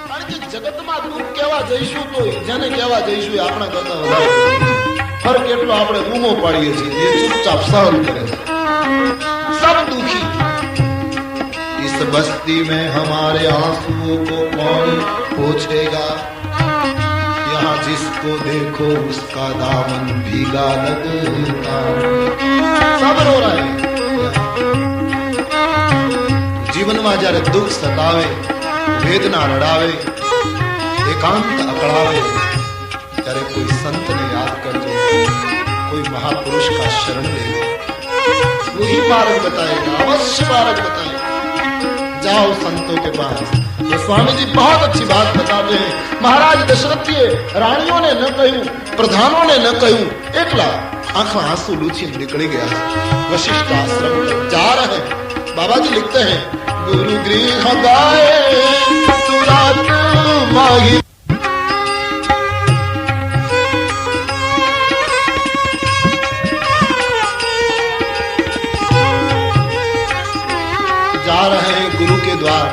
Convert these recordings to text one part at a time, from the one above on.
કારણ કે જગતમાં દુઃખ કેવા જઈશું તો જેને કેવા જઈશું એ આપણા કરતા વધારે ફરક એટલો આપણે બૂમો પાડીએ છીએ, એ ચૂપચાપ સહન કરે છે। सब दुखी, इस बस्ती में हमारे आंसुओं को कौन पोंछेगा? यहाँ जिसको देखो उसका दामन भीगा लगता। सब रो रहे हैं। जीवन में जયારે दुख सतावे, वेदना रड़ावे, एकांत अकड़ावे, ત્યારે कोई संत ने याद करजो, कोई महापुरुष का शरण लेजो, वही मार्ग बताएगा, अवश्य मार्ग बताएगा। जाओ संतों के पास। तो स्वामी जी बहुत अच्छी बात बताते हैं। महाराज दशरथ रानियों ने न कहूं, प्रधानों ने न कहूं, एकला आंखों आंसू लूची निकली गया। वशिष्ठ आश्रम जा रहे हैं। बाबा जी लिखते हैं, गुरु गृह गाए तुरंत माही, जा रहे हैं गुरु के द्वार।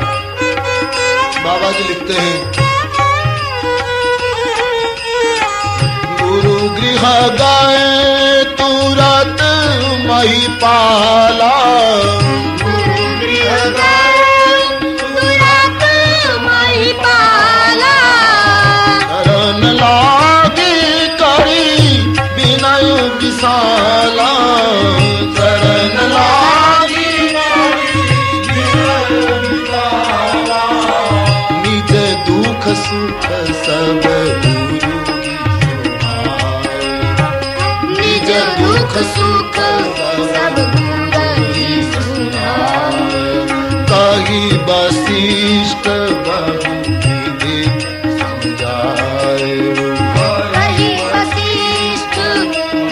बाबा जी लिखते हैं, गुरु गृह गाए तुरंत महिपाला, गुरु गृह गाए तुरंत महिपाला, शरण लागी करी विनय विशाला, शरण लागी निज दुख सुख सब गुरु की सुनाए, निज दुख सुख सब गुरु की सुनाए, कही वशिष्ठ बहुविधि समझाए, कही वशिष्ठ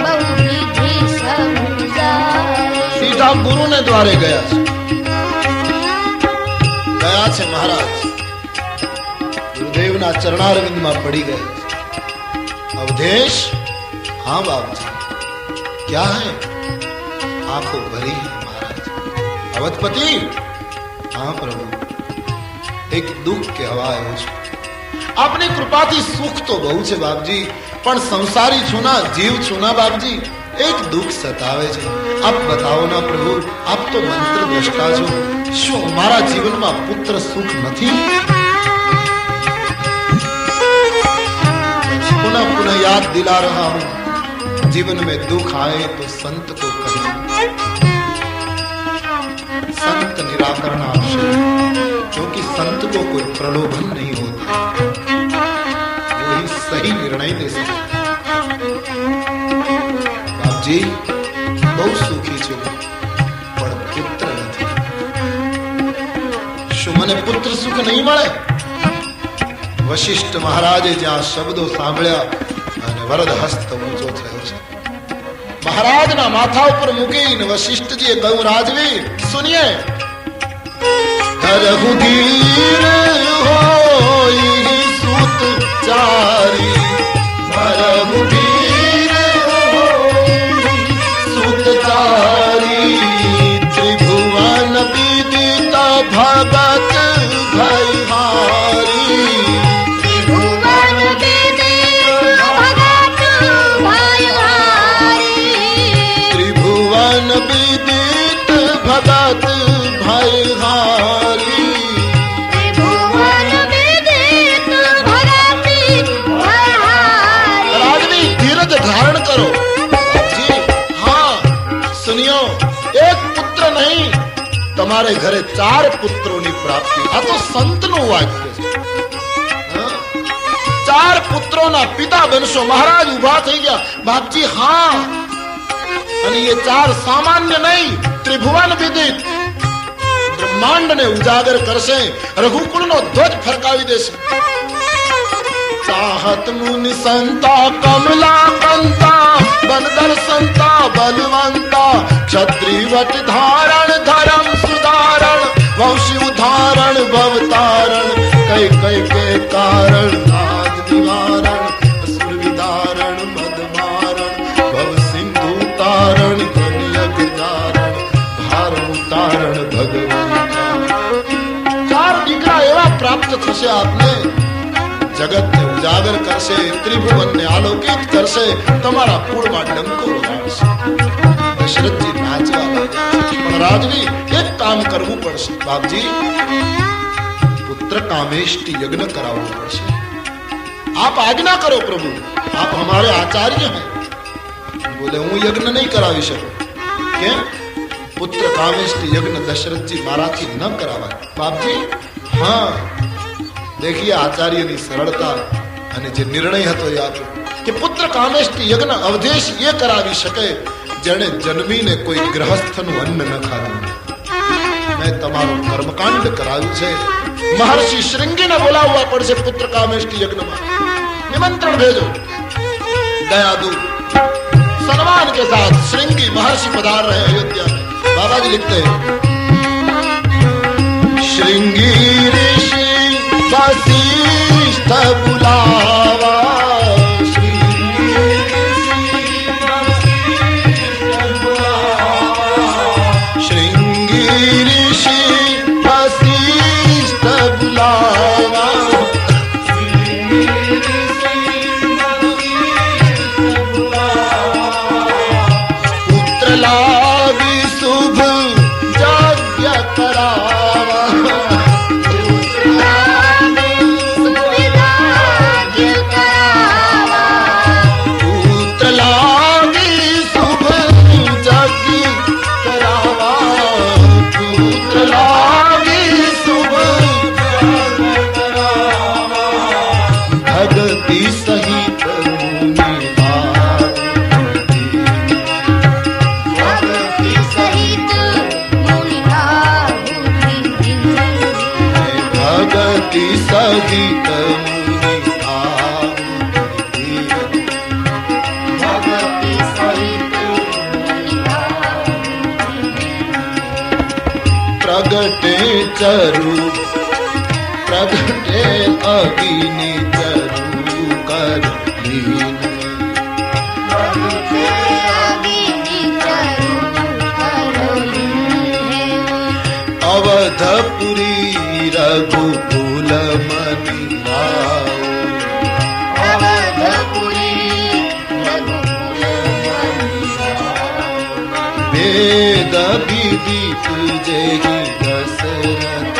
बहुविधि समझाए। सीधा गुरु ने द्वारे गया છે, ગયા છે મહારાજ गुरुदेव ना चरणारविंद में पड़ी गए। अवधेश, हाँ बाबू जी, क्या है? आंखों भरी है महाराज। अवधपति, हाँ प्रभु, एक दुख के हवा આવ્યો છે। આપની કૃપાથી સુખ તો બહુ છે બાપજી, પણ સંસારી છુના જીવ છુના બાપજી, એક દુઃખ સતાવે છે। આપ બતાવો ના પ્રભુ, આપ તો મંત્ર દ્રષ્ટા છો, શું મારા જીવનમાં પુત્ર સુખ નથી? पुनः पुनः याद दिला रहा हूं, जीवन में दुख आए तो संत को कहें, संत निराकरण आवश्यक, क्योंकि संत को कोई प्रलोभन नहीं होता, वही सही निर्णय दे सकते। बाप जी बहुत सुखी छो, पण पुत्र नहीं। શું મને પુત્ર સુખ નહીં મળે? वशिष्ठ महाराजे ज्यां शब्दों सांभळ्या अने वरद हस्त ऊंचो थयो छे। महाराज ना माथा ऊपर मूकीने वशिष्ठजीए कहूं, राजवीर सुनिए, करहु धीर होई सूत चारी, करहु धीर होई सूत चारी, त्रिभुवन विदित भगत भयहारी, भगत भयहारी, त्रिभुवन विदित भगत भयहारी। राजवी धीरज धारण करो। जी हाँ सुनियो, एक पुत्र नहीं, તમારે ઘરે 4 પુત્રોની પ્રાપ્તિ। આ તો સંતનું વાક્ય છે। 4 પુત્રોના પિતા બનશો। મહારાજ ઉભા થઈ ગયા। બાપજી હા, અને ये 4 सामान्य नहीं, त्रिभुवन विदित ब्रह्मांड ने उजागर करशे, रघुकुल नो ध्वज फरकावी देशे। चाहत मुनि संता कमला कंता, बलदर संता बलवंता, क्षत्रिय वट धारण धर्म सुधारण, वंशी उधारण भवतारण, कई कई के कारण राज निवारण, असुर विदारण मद मारण, भव सिंधु तारण, कन्यक तारण, भार उतारण भगवान। 4 દીકરા એવા પ્રાપ્ત થશે આપને. જગતને ઉજાગર કરશે, ત્રિભુવનને આલોકિત કરશે, તમારા કુળમાં ડંકો વગાડશે. દશરથજી નાચવા લાગ્યા. પણ રાજવી એક કામ કરવું પડશે બાપજી, પુત્ર કામેષ્ટિ યજ્ઞ કરાવવો પડશે. आप आज्ञा करो प्रभु, आप हमारे आचार्य हैं. बोले હું યજ્ઞ નહીં કરાવી શકું. કેમ? પુત્ર કામેષ્ટિ યજ્ઞ દશરથજી મારાથી ન કરાવાય. બાપજી હા, देखिए आचार्यની સરળતા અને જે નિર્ણય હતો એ આપ્યો કે પુત્ર કામેષ્ટિ યજ્ઞ અવધેશ એ કરાવી શકે જેણે જન્મીને કોઈ ગ્રહસ્થનું અન્ન ન ખાધું. મેં તમારું કર્મકાંડ કરાવ્યું છે. महर्षि श्रृंगी ने बोलाववा पड़से पुत्र कामेष्टि यज्ञ में. निमंत्रण भेजो. गया दूत सम्मान के साथ श्रृंगी महर्षि पधार रहे अयोध्या में. बाबा जी लिखते हैं श्रृंगी ऋषि वशिष्ठ बुलावा. श्रृंगी ऋषि पुत्र लागी शुभ यज्ञ करावा. पुत्र लागी शुभ यज्ञ करावा. पुत्र लागी शुभ भगति सहित भगति सहित प्रगटे चरु प्रगटे अग्नि चरु कर लीन. अवधपुरी रघुकुल मनि लाओ. वेद विदित जेहि दशरथ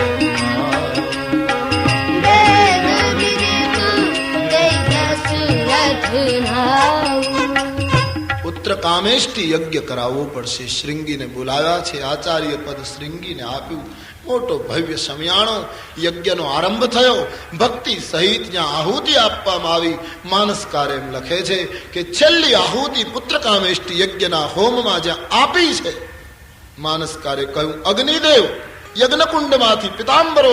પુત્ર કામેષ્ટિ યજ્ઞ કરાવવો પડશે. શ્રૃંગીને બોલાવ્યા છે. આચાર્ય પદ શ્રૃંગીને આપ્યું. મોટો ભવ્ય સમયાણો યજ્ઞનો આરંભ થયો. ભક્તિ સહિત જ્યાં આહુતિ આપવામાં આવી. માનસકાર એમ લખે છે કે છેલ્લી આહુતિ પુત્ર કામેષ્ટિ યજ્ઞના હોમમાં જ્યાં આપી છે, માનસકારે કહ્યું અગ્નિદેવ યજ્ઞકુંડમાંથી પિતાંબરો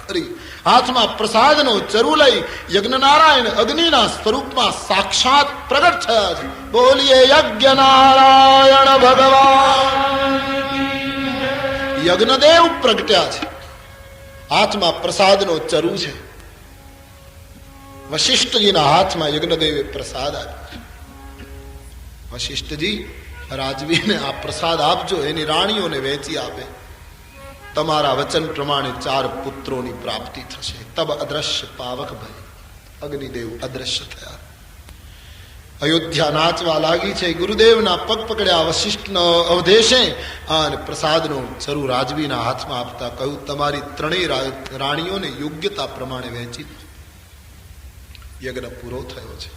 કરી હાથમાં પ્રસાદનો ચરુ લઈ યજ્ઞનારાયણ અગ્નિના સ્વરૂપમાં સાક્ષાત પ્રગટ થયા છે. બોલીએ યજ્ઞ નારાયણ ભગવાન. યજ્ઞદેવ પ્રગટ્યા છે. હાથમાં પ્રસાદનો ચરુ છે. વશિષ્ઠજીના હાથમાં યજ્ઞદેવે પ્રસાદ આપ્યો. વશિષ્ઠજી રાજવીને આ પ્રસાદ આપજો, એની રાણીઓને વહેંચી આપે. તમારા વચન પ્રમાણે 4 પુત્રોની પ્રાપ્તિ થશે. તબ અદ્રશ્ય પાવક ભય. અગ્નિદેવ અદ્રશ્ય થયા. અયોધ્યા નાચવા લાગી છે. ગુરુદેવના પગ પકડ્યા વશિષ્ઠનો અવધેશે અને પ્રસાદનો ચરુ રાજવીના હાથમાં આપતા કહ્યું તમારી 3 રાણીઓને યોગ્યતા પ્રમાણે વહેંચી. યજ્ઞ પૂરો થયો છે.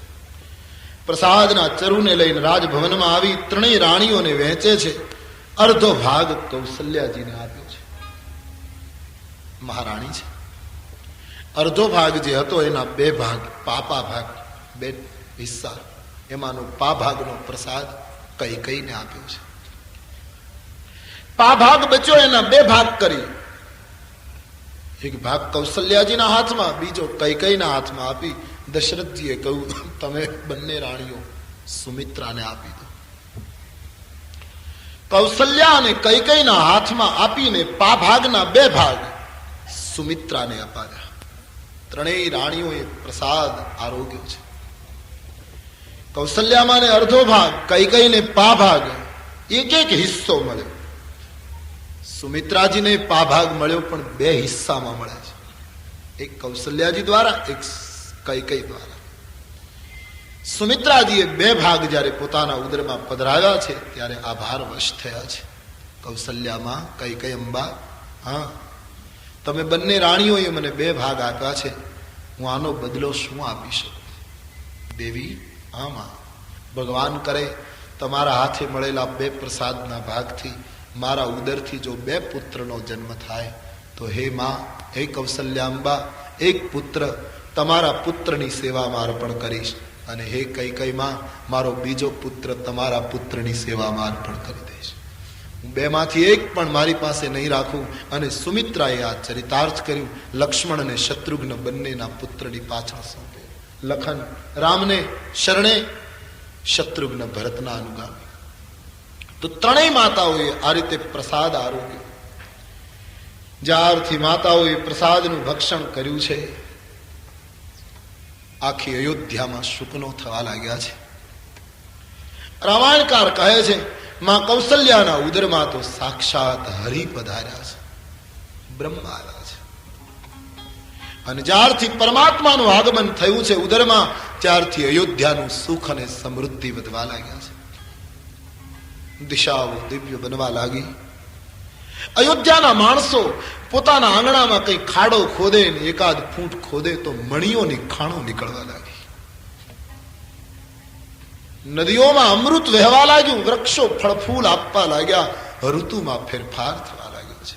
પ્રસાદના ચરુને લઈને રાજભવનમાં આવી 3 રાણીઓને વહેંચે છે. અર્ધો ભાગ કૌશલ્યાજીને આપ્યો છે. મહારાણી છે. અર્ધો ભાગ જે હતો એના 2 ભાગ પાપા ભાગ 2 હિસ્સા, એમાંનો પા ભાગનો પ્રસાદ કૈકેયીને આપ્યો છે. પા ભાગ બચ્યો એના 2 ભાગ કરી. એક ભાગ કૌશલ્યાજીના હાથમાં, બીજો કૈકેયીના હાથમાં આપી. દશરથજીએ કહ્યું તમે બંને રાણીઓ સુમિત્રાને આપી દો. કૌશલ્યા અને કૈકેયીના હાથમાં આપીને પા ભાગના 2 ભાગ સુમિત્રાને અપાયા. 3 રાણીઓએ પ્રસાદ આરોગ્યો છે. કૌશલ્યામાં અડધો ભાગ, કૈકેયીને પા ભાગ, એક હિસ્સો મળ્યો. સુમિત્રાજીને પા ભાગ મળ્યો પણ 2 હિસ્સામાં મળે છે. એક કૌશલ્યાજી દ્વારા, એક કૈકેયી દ્વારા. સુમિત્રાજીએ બે ભાગ જ્યારે પોતાના ઉદરમાં પધરાવ્યા છે ત્યારે આભાર વશ થયા છે. કૌશલ્યામાં, કૈકેયી અંબા, હા, તમે બંને રાણીઓએ મને બે ભાગ આપ્યા છે, હું આનો બદલો શું આપી શકું? દેવી, આમાં ભગવાન કરે તમારા હાથે મળેલા બે પ્રસાદના ભાગથી મારા ઉદરથી જો બે પુત્રનો જન્મ થાય તો હે માં, હે કૌશલ્યાંબા, એક પુત્ર તમારા પુત્રની સેવામાં અર્પણ કરીશ, અને હે કૈકેયીમાં, મારો બીજો પુત્ર તમારા પુત્રની સેવામાં અર્પણ કરી દઈશ. હું બેમાંથી એક પણ મારી પાસે નહીં રાખું. અને સુમિત્રાએ આ ચરિતાર્થ કર્યું. લક્ષ્મણ અને શત્રુઘ્ન બંનેના પુત્રની પાછળ સોંપે. લખન રામને શરણે, શત્રુઘ્ન ભરતના અનુગામી. તો ત્રણેય માતાઓએ આ રીતે પ્રસાદ આરોગ્યો. જ્યારથી માતાઓએ પ્રસાદનું ભક્ષણ કર્યું છે, આખી અયોધ્યામાં શુકનો થવા લાગ્યા છે. રામાયણકાર કહે છે, માં કૌશલ્યાના ઉદરમાં તો સાક્ષાત હરિ પધાર્યા છે, બ્રહ્મા આવ્યા છે. અને જ્યારથી પરમાત્માનું આગમન થયું છે ઉદરમાં, ત્યારથી અયોધ્યાનું સુખ અને સમૃદ્ધિ વધવા લાગ્યા છે. દિશાઓ દિવ્ય બનવા લાગી. અયોધ્યાના માણસો પોતાના આંગણામાં કઈ ખાડો ખોદે ને એકાદ ફૂટ ખોદે તો મણીઓની ખાણો નીકળવા લાગી. નદીઓમાં અમૃત વહેવા લાગ્યું, વૃક્ષો ફળફૂલ આપવા લાગ્યા, ઋતુમાં ફેરફાર થવા લાગ્યો છે.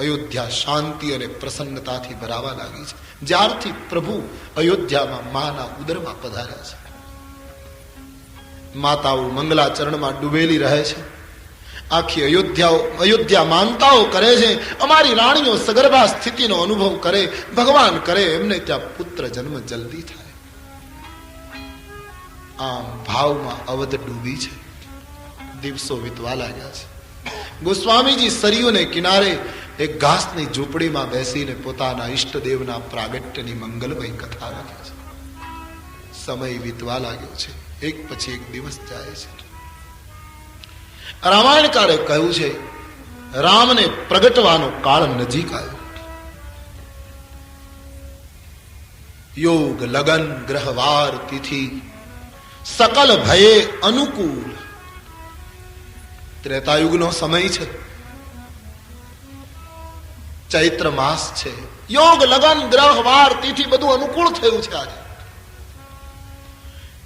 અયોધ્યા શાંતિ અને પ્રસન્નતાથી ભરાવા લાગી છે જ્યારથી પ્રભુ અયોધ્યામાં માના ઉદરમાં પધાર્યા છે. માતાઓ મંગલાચરણમાં ડૂબેલી રહે છે. આખી અયોધ્યા માનતાઓ કરે છે, અમારી રાણીઓ સગર્ભા સ્થિતિનો અનુભવ કરે, ભગવાન કરે એમને ત્યાં પુત્ર જન્મ જલ્દી થાય. આમ ભાવમાં અવધ ડૂબી છે. દિવસો વીતવા લાગ્યા છે. ગોસ્વામીજી સરયુને કિનારે એક ઘાસની ઝૂંપડીમાં બેસીને પોતાના ઈષ્ટદેવના પ્રાગટ્યની મંગલમય કથા લખે છે. સમય વીતવા લાગ્યો છે. એક પછી એક દિવસ જાય છે. રામાયણકારે કહ્યું છે, રામને પ્રગટવાનો કાળ નજીક આવ્યો. યોગ લગન ગ્રહવાર તિથિ સકલ ભયે અનુકૂળ. ત્રેતાયુગનો સમય છે. ચૈત્ર માસ છે. યોગ લગન ગ્રહ વાર તિથિ બધું અનુકૂળ થયું છે. આજે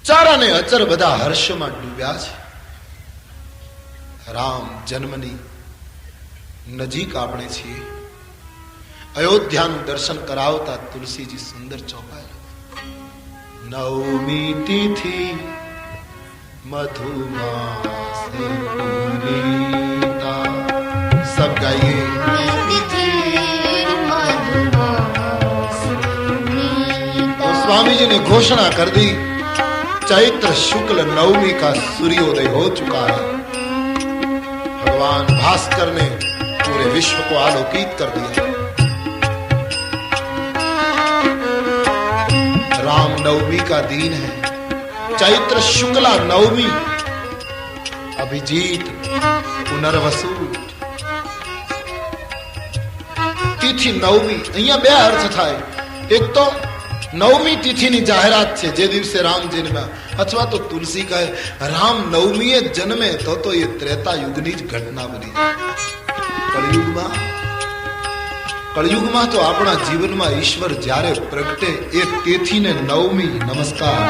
ચર અને અચર બધા હર્ષમાં ડૂબ્યા છે. રામ જન્મની નજીક આપણે છીએ. અયોધ્યાનું દર્શન કરાવતા તુલસીજી સુંદર ચોપાયેલા. નવમી તિથિ મધુમાસ પુનીતા. સબ ગાઈએ. स्वामी जी ने घोषणा कर दी, चैत्र शुक्ल नवमी का सूर्योदय हो चुका है. भगवान भास्कर ने पूरे विश्व को आलोकित कर दिया. राम नवमी का दिन है. चैत्र शुक्ला नवमी, अभिजीत पुनर्वसु. तिथि नवमी, અહીંયા બે અર્થ થાય. એક તો નવમી તિથિની જાહેરાત છે, જે દિવસે રામ જન્મ્યા, અથવા તો તુલસી કહે રામ નવમીએ જન્મે તો એ ત્રેતા યુગની જ ઘટના બની. કળયુગમાં તો આપણા જીવનમાં ઈશ્વર જ્યારે પ્રગટે એ તિથિને નવમી. નમસ્કાર.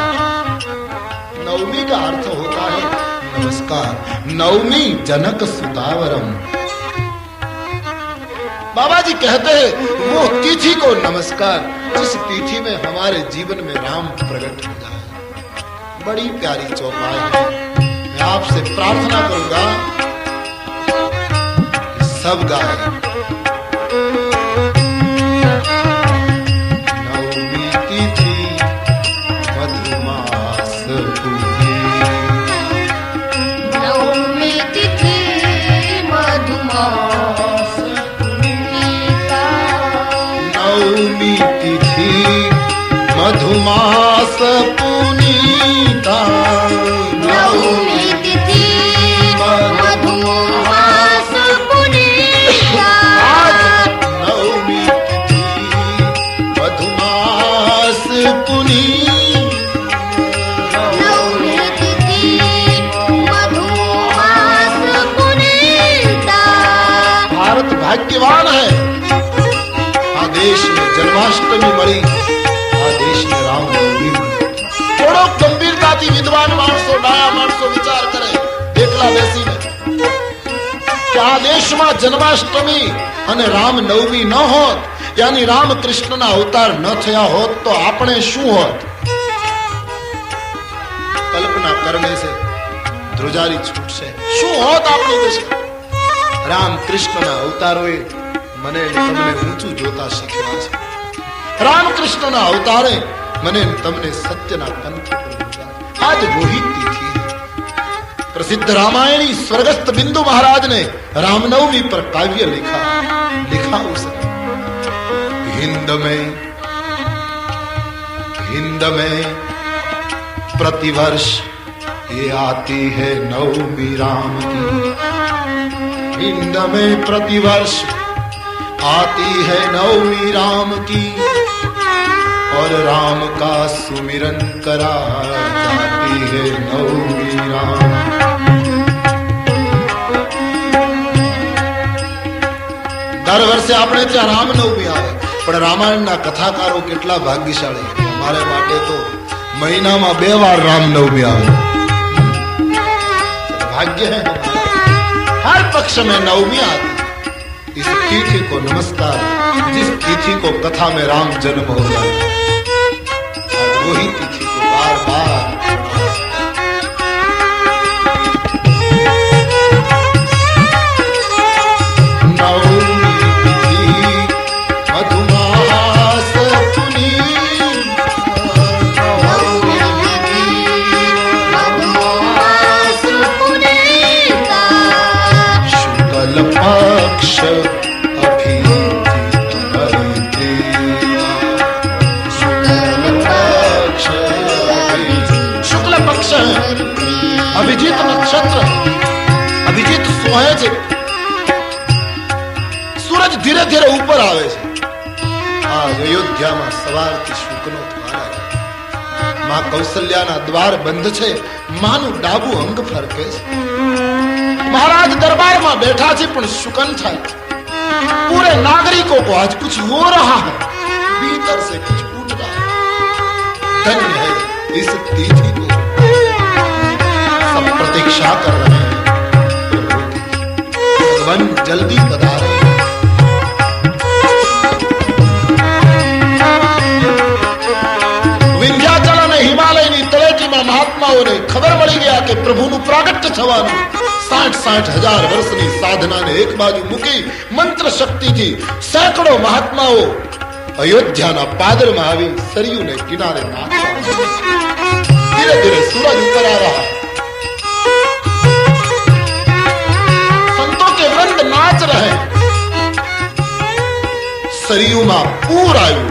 नवमी का अर्थ होता है नमस्कार. नवमी जनक सुतावरम. बाबा जी कहते हैं वो तिथि को नमस्कार जिस तिथि में हमारे जीवन में राम प्रकट हो जाए. बड़ी प्यारी चौपाई है. मैं आपसे प्रार्थना करूंगा सब गाए. नवमी तिथि मधुमास पुनी. नवमी तिथि मधुमास पुनीता. नवमी तिथि मधुमास पुनीता. नवमी तिथि मधुमास पुनीता. नवमी तिथि भाग्यवान है આ દેશને જન્માષ્ટમી મળી, આ દેશને રામનવમી મળી. થોડો ગંભીરતાથી વિદ્વાન માણસો, ડાયા માણસો વિચાર કરે એકલા બેસીને કે આ દેશમાં જન્માષ્ટમી અને રામનવમી ન હોત, યાની રામકૃષ્ણના અવતાર ન થયા હોત તો આપણે શું હોત? કલ્પના કરને से ધ્રુજારી છૂટશે. શું હોત આપણી દશા? રામકૃષ્ણના અવતારોએ મને તમને ઊંચું જોતા શીખ્યા છે. રામકૃષ્ણના અવતારે મને તમને સત્યના પંથ પર ઉતાર્યા. આજ રોહિત તિથિ प्रसिद्ध रामायणी स्वर्गस्थ बिंदु महाराज ने रामनवमी पर काव्य लिखा उसने. हिंद में प्रतिवर्ष ये आती है नवमी राम की. हिंद में प्रतिवर्ष आती है नवमी राम की और राम का सुमिरन करा जाती है नवमी राम. દર વર્ષે આપણે ત્યાં રામનવમી આવે, પણ રામાયણના કથાકારો કેટલા ભાગ્યશાળી. हमारे માટે તો મહિનામાં 2 વાર रामनवमी આવે. भाग्य है हर पक्ष में नवमी आती. इस तिथि को नमस्कार, जिस तिथि को कथा में राम जन्म हो जाए, वही तिथि को बार बार અભિજીત નક્ષત્ર, અભિજીત સોહે છે. સૂરજ ધીરે ધીરે ઉપર આવે છે. આ અયોધ્યામાં સવારથી શુકનો દ્વારા માં કૌશલ્યાના દ્વાર બંધ છે. માનું ડાબુ અંગ ફરકે છે. મહારાજ દરબારમાં બેઠા છે પણ શુકન થાય. पूरे नागरिकों को आज कुछ हो रहा है, भीतर से कुछ उठ रहा है. धन्य है इस तिथि को सब प्रतीक्षा कर रहे हैं. भगवान जल्दी पधारे. વિંધ્યાચલ અને હિમાલયની તળેટીમાં મહાત્માઓને ખબર મળી ગયા કે પ્રભુનું પ્રાગટ્ય થવાનું. 60,000 વર્ષની સાધનાને એક બાજુ મૂકી મંત્ર શક્તિથી સેંકડો મહાત્માઓ અયોધ્યાના પાદરમાં આવી સરયુને કિનારે નાચવા. ધીરે ધીરે સૂરજ ઉપર આ રહા. સંતો કે વૃંદ નાચ રહે. સરયુમાં પૂર આવ્યું.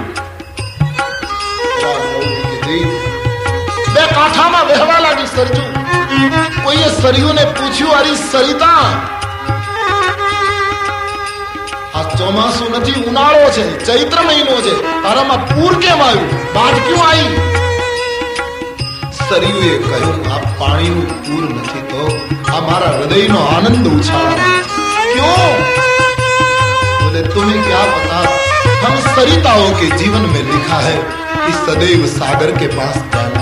બે કાંઠામાં વહેવા લાગી સરજુ. કોઈએ સરયુને પૂછ્યું, અરે સરિતા, આ ચોમાસું નથી, ઉનાળો છે, ચૈત્ર મહિનો છે, તારામાં પૂર કેમ આવ્યું? બાઢ ક્યું આવી? સરયુએ કહ્યું, આ પાણીનું પૂર નથી તો આ મારા હૃદયનો આનંદ ઉછાળા. ક્यों? बोले तुम्हें क्या पता, हम सरिताओं के जीवन में लिखा है कि सदैव सागर के पास जाना.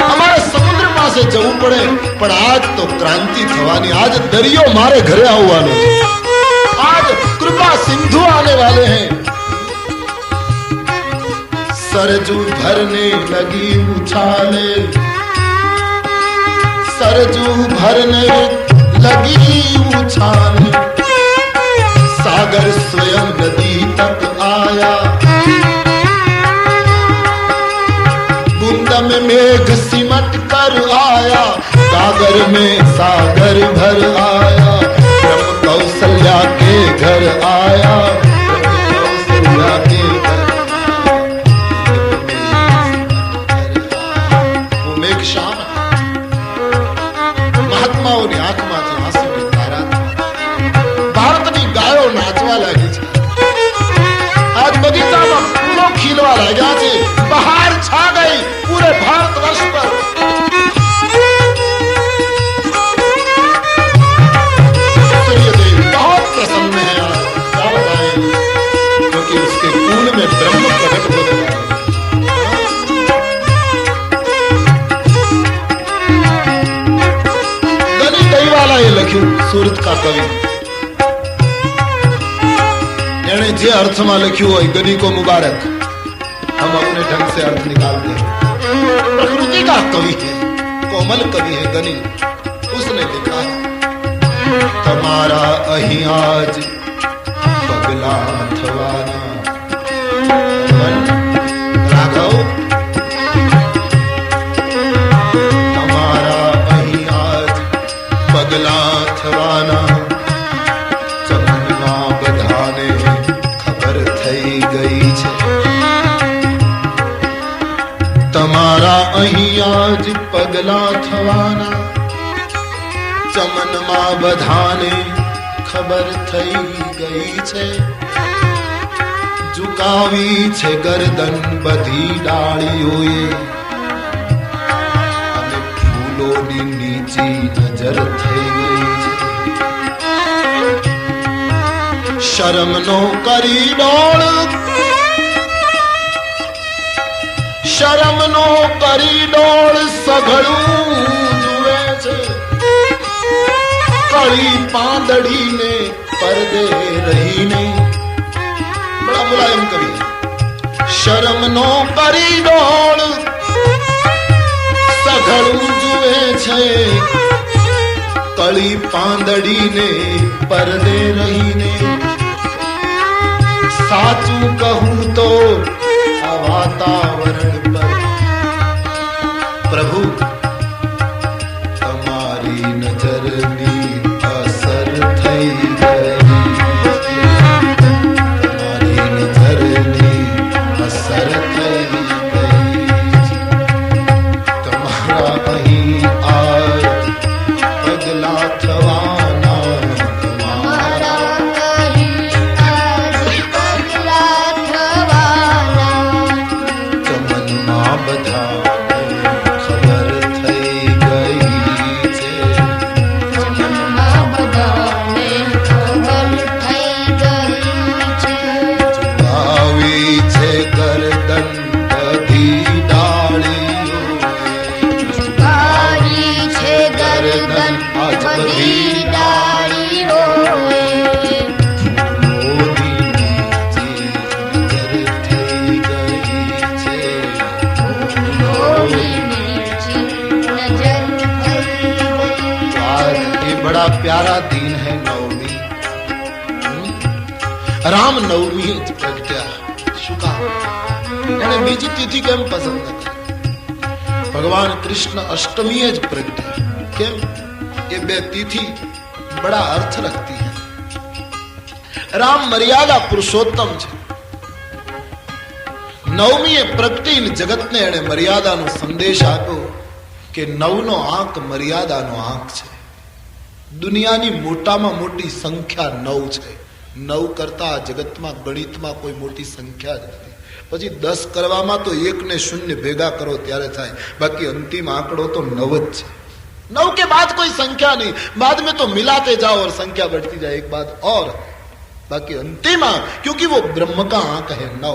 हमारे समुद्र પાસે જવું પડે, પણ આજ તો ક્રાંતિ થવાની. આજ દરિયો મારે ઘરે આવવાનો છે. आज कृपा सिंधु आने वाले हैं. सरजू भरने लगी उछाले, सरजू भरने लगी उछाले. सागर स्वयं नदी तक आया. बूंद में मेघ सिमट कर आया. सागर में सागर भर आया. ब्रह्म कौशल्या के घर आया. कौशल्या के घर वो मेघ श्याम મહાત્માઓની આંખમાંથી આંસુની ધારા. ભારતની ગાયો નાચવા લાગી છે. આજ બગીચામાં ફૂલો ખીલવા લાગ્યા છે. બહાર છા ગઈ પૂરે ભારત વર્ષ પર. बहुत प्रसन्न है. कवि ने जे अर्थ में लिखू हो गनी को मुबारक, हम अपने ढंग से अर्थ निकालते हैं। प्रकृति का कवि है, कोमल कवि है गनी, उसने लिखा है तमारा अही आज पगला थवाना राघव, तमारा अही आज पगला थवाना चमनमा बधाने खबर थई गई छे। तमारा अही आज पगला थवाना चमनमा बधाने खबर थई गई छे। झुकावी छे गर्दन बधी डाळीओए अने फूलोनी नीची नजर थई गई छे। शरमनो करी डोळ, शरमनो करी डोळ सघळू जुए छे। कड़ी पांदड़ी ने पर्दे रही ने, बड़ा मुलायम कवि है। शर्म नो करी डोळ सघळू जुए छे। कड़ी पांदड़ी ने पर्दे रही ने। साचू कहूं तो आ वातावरण पर प्रभु तमारी नजर नी असर थई गई। तमारी नजर नी असर थई गई। तमारा अही आज पगला थवाना, तमारा अही आज पगला थवाना चमनमा बधाने खबर थई गई छे। चमनमा बधाने खबर थई गई छे। झुकावी छे गर्दन बधी डाळीओए। झुकावी छे गर्दन बधी डाळीओए। फूलोनी नीची नजर थई गई छे। फूलोनी नीची नजर थई गई आज ये बड़ा प्यारा दिन है नवमी। राम नवमी ज प्रगट्या शुका એને બીજી તિથિ કેમ પસંદ ન કરી? ભગવાન કૃષ્ણ અષ્ટમીએ જ પ્રગટ્યા કેમ? ये बे तिथि बड़ा अर्थ रखती है। राम मर्यादा पुरुषोत्तम छे। नवमी प्रगटी जगत ने एणे मर्यादानो संदेश आप्यो के नवनो आंक मर्यादानो आंक छे। दुनियानी मोटामां मोटी संख्या 9 छे। 9 करता जगत में गणित में कोई मोटी संख्या ज नथी। પછી 10 કરવામાં તો 1 ને 0 ભેગા કરો ત્યારે થાય, બાકી અંતિમ આંકડો તો 9 જ છે। 9 के बाद कोई संख्या नहीं, बाद में तो मिलाते जाओ और संख्या बढ़ती जाए एक बाद और, बाकी अंतिम आंक, क्योंकि वो ब्रह्म का आंक है 9।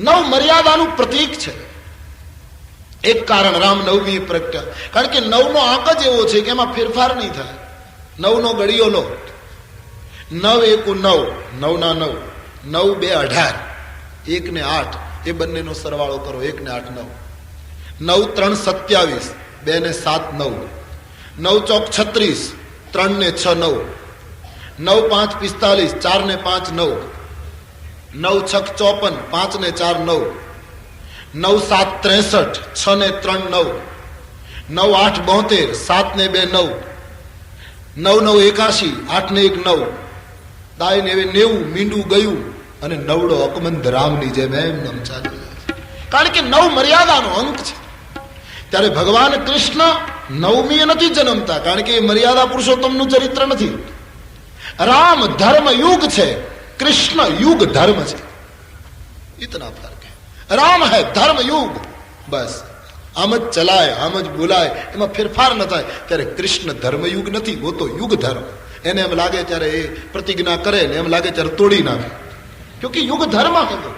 9 मर्यादाનું प्रतीक છે। એક કારણ રામ નવમી પ્રગટ્યા, કારણ કે 9 નો આંક જ એવો છે કે એમાં ફેરફાર નહીં થાય। 9 નો ગળિયો લો, 9 એકુ 9, 9 ના 9, 9 2 18, 1 ને 8, એ બંનેનો સરવાળો કરો, 1 ને 8 9, 9 3 27, 2 ને 7 9, 9 ચોક 36, 3 ને 6 9, 9 5 45, 4 ને 5 9, 9 6 54, 5 ને 4 9, 9 7 63, 6 ને 3 9, 9 8 72, 7 ને 2 9, 9 9 81, 8 ને 1 9, દાય ને 90 મીંડું ગયું અને નવડો અકમંદ રામની જેમ એમ નામ ચાલી જાય, કારણ કે 9 મર્યાદાનો અંક છે। ત્યારે ભગવાન કૃષ્ણ નવમીએ નથી જન્મતા, કારણ કે એ મર્યાદા પુરુષોત્તમનું ચરિત્ર નથી। રામ ધર્મ યુગ છે, कृष्ण युग धर्म है, इतना फर्क है। राम है धर्म युग, बस आम ज चलाए आम ज बोलाए, एम फेरफार न थाय। त्यारे कृष्ण धर्म युग नहीं, वो तो युग धर्म। एने एम लागे त्यारे ए प्रतिज्ञा करे ने एम लागे त्यारे तोड़ी नाखे, क्योंकि युग धर्म है वो।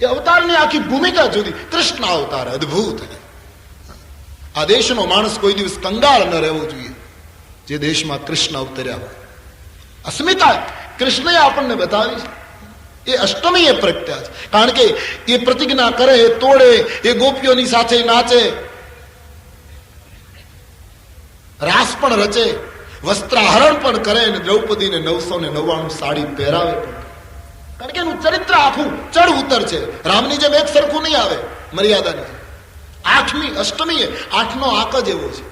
ये अवतार ने आखी भूमिका जुदी। कृष्ण अवतार अद्भुत है। आ देशनो माणस कोई दिवस कंगाल न रहवो जोईए। જે દેશમાં કૃષ્ણ અવતર્યા હોય. અસ્મિતા કૃષ્ણએ આપણને બતાવી છે. એ અષ્ટમીએ પ્રગટ્યા છે. કારણ કે એ પ્રતિજ્ઞા કરે, તોડે, એ ગોપીઓની સાથે નાચે, રાસ પણ રચે, વસ્ત્રાહરણ પણ કરે અને દ્રૌપદીને 999 સાડી પહેરાવે પણ. કારણ કે એનું ચરિત્ર આખું ચડ ઉતર છે. રામની જેમ એક સરખું નહીં આવે મર્યાદાની. આઠમી અષ્ટમીએ 8નો આંક જ એવો છે.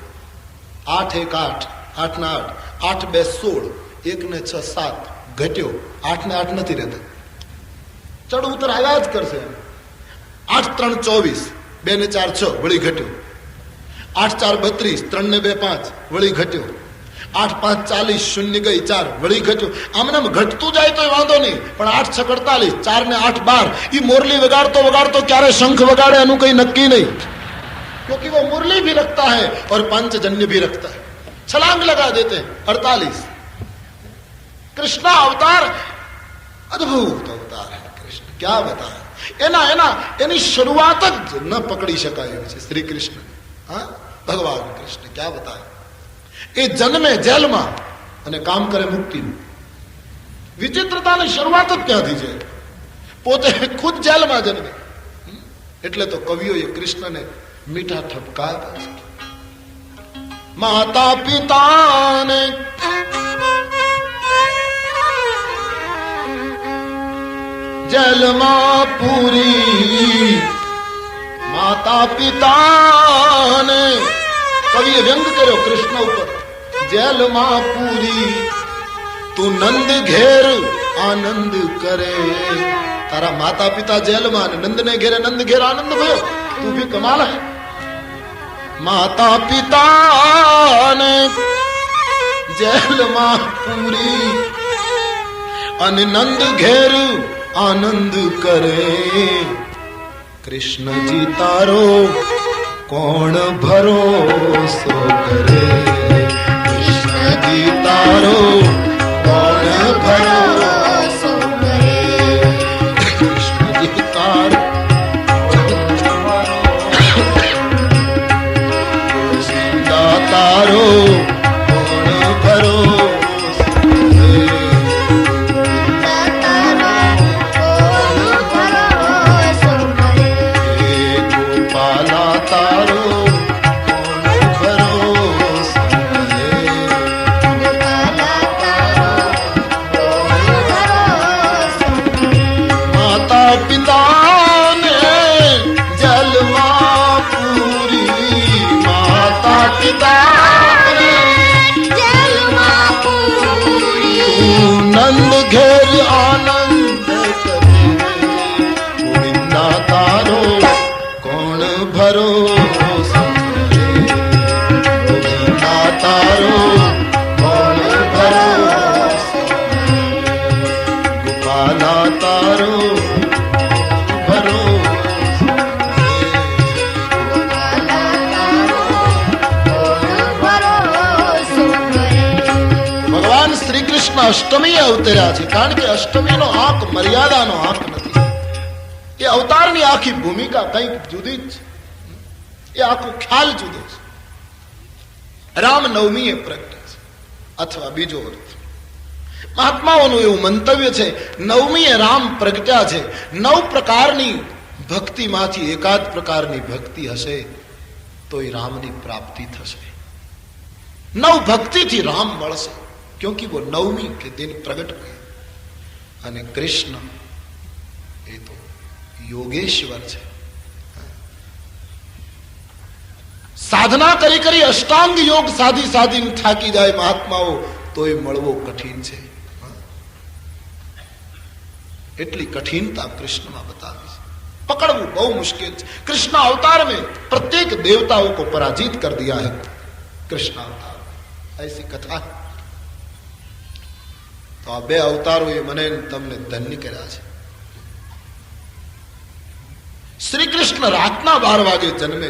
8 1 8, 8 ના 8, 8 2 16, 1 ને 6 7, ઘટ્યો 8 ને 8 નથી રહેતા. ચડ ઉતર આવ્યા જ કરશે. 8 3 24, 2 ને 4 6, વળી ઘટ્યો. 8 4 32, 3 ને 2 5, વળી ઘટ્યો. 8 5 40, શૂન્ય ગઈ 4, વળી ઘટ્યો. આમને ઘટતું જાય તો વાંધો નહીં, પણ 8 6 48, 4 ને 8 12. એ મોરલી વગાડતો વગાડતો ક્યારે શંખ વગાડે એનું કઈ નક્કી નહીં, क्योंकि वो मुरली भी रखता है और पंचजन्य भी रखता है. छलांग लगा देते हैं. 48 कृष्ण अवतार अद्भुत अवतार है. कृष्ण क्या बताए, એની શરૂઆત જ ન પકડી શકાય એવી છે શ્રી કૃષ્ણ. હા, ભગવાન કૃષ્ણ ક્યાં બતાવે. એ જન્મે જેલમાં અને કામ કરે મુક્તિનું. વિચિત્રતાની શરૂઆત જ ત્યાંથી છે. પોતે ખુદ જેલમાં જન્મે. એટલે તો કવિઓએ કૃષ્ણને મીઠા ઠપકા આપ્યા છે. માતા પિતાને જેલમાં પૂરી, માતા પિતાને કવિએ વ્યંગ કર્યો કૃષ્ણ ઉપર. જેલમાં પૂરી તું નંદ ઘેર આનંદ કરે. તારા માતા પિતા જેલમાં, નંદ ને ઘેરે નંદ ઘેર આનંદ ભયો. તું ભી કમાલ હૈ. માતા પિતાને જેલમાં પૂરી અને નંદ ઘેર આનંદ કરે. કૃષ્ણજી તારો કોણ ભરોસો કરે. કૃષ્ણજી તારો કોણ ભરોસો કરે. કૃષ્ણજી તારો તારો કોણ ભરોસો કરે. ગોપાલા તારો કોણ ભરોસો કરે. માતા પિતાને જેલમાં પૂરી, માતા પિતાને જેલમાં પૂરી નંદ ઘેર આનંદ કરે. ગોવિંદા તારો કોણ ભરોસો કરે. ગોવિંદા તારો કોણ ભરોસો કરે. ગોપાલા તારો ભરોસો કરે. ભગવાન શ્રી કૃષ્ણ અષ્ટમીએ અવતર્યા છે. કારણ કે અષ્ટમીનો આંક મર્યાદાનો આંક નથી. એ અવતારની આખી ભૂમિકા કંઈક જુદી જ છે. એ આખો ખ્યાલ જુદો છે. રામનવમીએ પ્રગટે છે, અથવા બીજો અર્થ. મહાત્માઓનું એવું મંતવ્ય છે, નવમીએ રામ પ્રગટ્યા છે. 9 પ્રકારની ભક્તિમાંથી એકાદ પ્રકારની ભક્તિ હશે તો એ રામની પ્રાપ્તિ થશે. 9 ભક્તિથી રામ મળશે, क्योंकि वो नवमी के दिन प्रकट हुए. અને કૃષ્ણ એ તો યોગેશ્વર છે. સાધના કરી કરી અષ્ટાંગ યોગ સાધી સાધીને થાકી જાય મહાત્માઓ તો એ મળવો કઠિન છે. એટલી કઠિનતા કૃષ્ણમાં બતાવી છે. પકડવું બહુ મુશ્किल છે. कृष्ण अवतार में प्रत्येक देवताओं को पराजित कर दिया है. कृष्ण अवतार ऐसी कथा. તો આ 2 અવતારો એ મને તમને ધન્ય કર્યા છે. શ્રી કૃષ્ણ રાતના 12 વાગે જન્મે,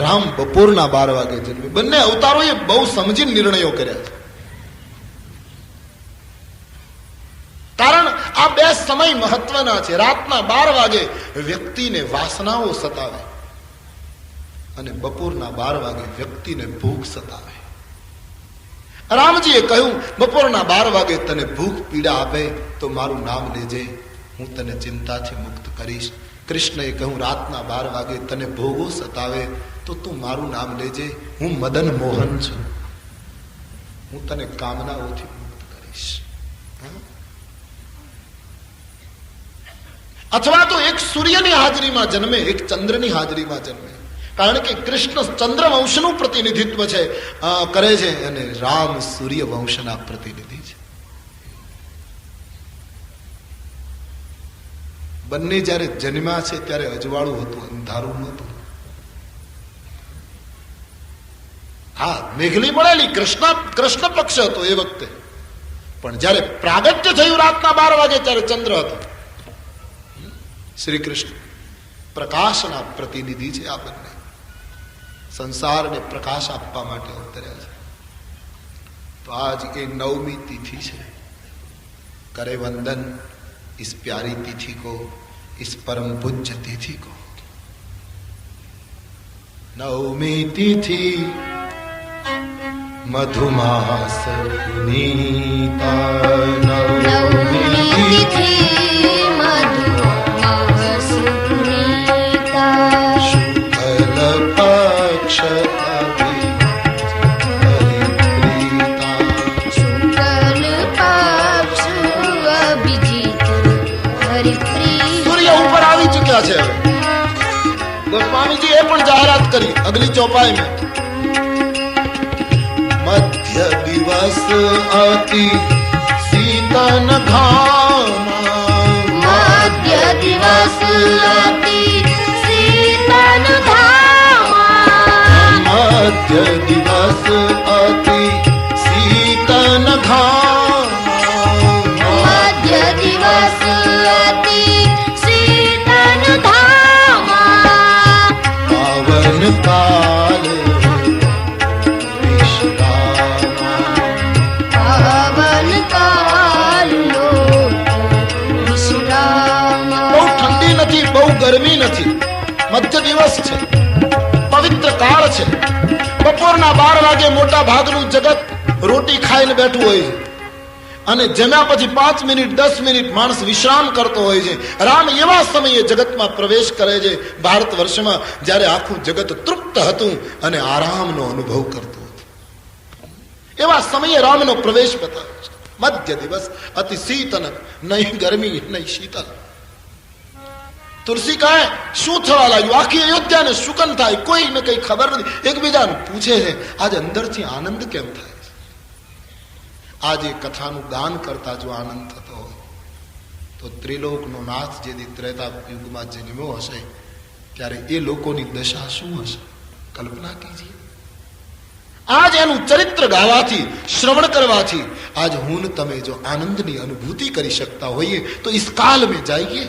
રામ બપોરના 12 વાગે જન્મે. બંને અવતારોએ બહુ સમજીને નિર્ણયો કર્યા છે. કારણ આ 2 સમય મહત્વના છે. રાતના 12 વાગે વ્યક્તિને વાસનાઓ સતાવે અને બપોરના 12 વાગે વ્યક્તિને ભૂખ સતાવે. રામજીએ કહ્યું બપોરના 12 વાગે તને ભૂખ પીડા આપે તો મારું નામ લેજે, હું તને ચિંતાથી મુક્ત કરીશ. કૃષ્ણએ કહ્યું રાતના 12 વાગે તને ભોગો સતાવે તો તું મારું નામ લેજે, હું મદન મોહન છું, હું તને કામનાઓથી મુક્ત કરીશ. અથવા તો એક સૂર્યની હાજરીમાં જન્મે, એક ચંદ્રની હાજરીમાં જન્મે. કારણ કે કૃષ્ણ ચંદ્રવંશનું પ્રતિનિધિત્વ છે કરે છે અને રામ સૂર્ય વંશના પ્રતિનિધિ છે. બંને જયારે જન્મ્યા છે ત્યારે અજવાળું હતું, અંધારું નહોતું. હા, મેઘલી મળેલી, કૃષ્ણ પક્ષ હતો એ વખતે, પણ જયારે પ્રાગટ્ય થયું રાતના 12 વાગે ત્યારે ચંદ્ર હતો. શ્રી કૃષ્ણ પ્રકાશના પ્રતિનિધિ છે. આ બંને સંસારને પ્રકાશ આપવા માટે અવતર્યા છે. તો આજ એ 9મી તિથિ છે. કરે વંદન इस प्यारी तिथि को, इस परम पूज्य तिथि को. 9મી तिथि मधुमास पुनीता, 9મી तिथि मधुमास पुनीता, शुक्ल पक्ष છે. ગોસ્વામીજી એ પણ જાહેરાત કરી અગલી ચોપાઈ में. મધ્ય દિવસ અતિ શીતન ઘામા, મધ્ય દિવસ અતિ શીતન ઘામા, મધ્ય દિવસ અતિ શીતન ઘામા, મધ્ય દિવસ અતિ કાલ પાવન કાલ વિશ્રામ. બહુ ઠંડી નથી, બહુ ગરમી નથી, મધ્ય દિવસ છે, પવિત્ર કાળ છે. બપોરના 12 વાગે મોટા ભાગનું જગત રોટી ખાઈને બેઠું હોય છે અને જમ્યા પછી 5 મિનિટ 10 મિનિટ માણસ વિશ્રામ કરતો હોય છે. રામ એવા સમયે જગતમાં પ્રવેશ કરે છે, ભારત વર્ષમાં, જ્યારે આખું જગત તૃપ્ત હતું અને આરામનો અનુભવ કરતું હતું. એવા સમયે રામનો પ્રવેશ બતાવ્યો છે. મધ્ય દિવસ અતિ શીતન, નહીં ગરમી નહીં શીતલ. તુલસી કહે શું થવા લાગ્યું? આખી અયોધ્યાને શુકન થાય, કોઈને કઈ ખબર નથી. એકબીજાને પૂછે છે આજે અંદરથી આનંદ કેમ થાય? આજે કથાનું ગાન કરતા જો આનંદ થતો હોય તો ત્રિલોકનો નાથ જે ત્રેતા યુગમાં જન્મ્યો હશે ત્યારે એ લોકોની દશા શું હશે? કલ્પના કીજીએ. આજ એનું ચરિત્ર ગાવાથી, શ્રવણ કરવાથી आज हूं तमे जो आनंद की अनुभूति कर सकता होइए तो इस काल में जाइए,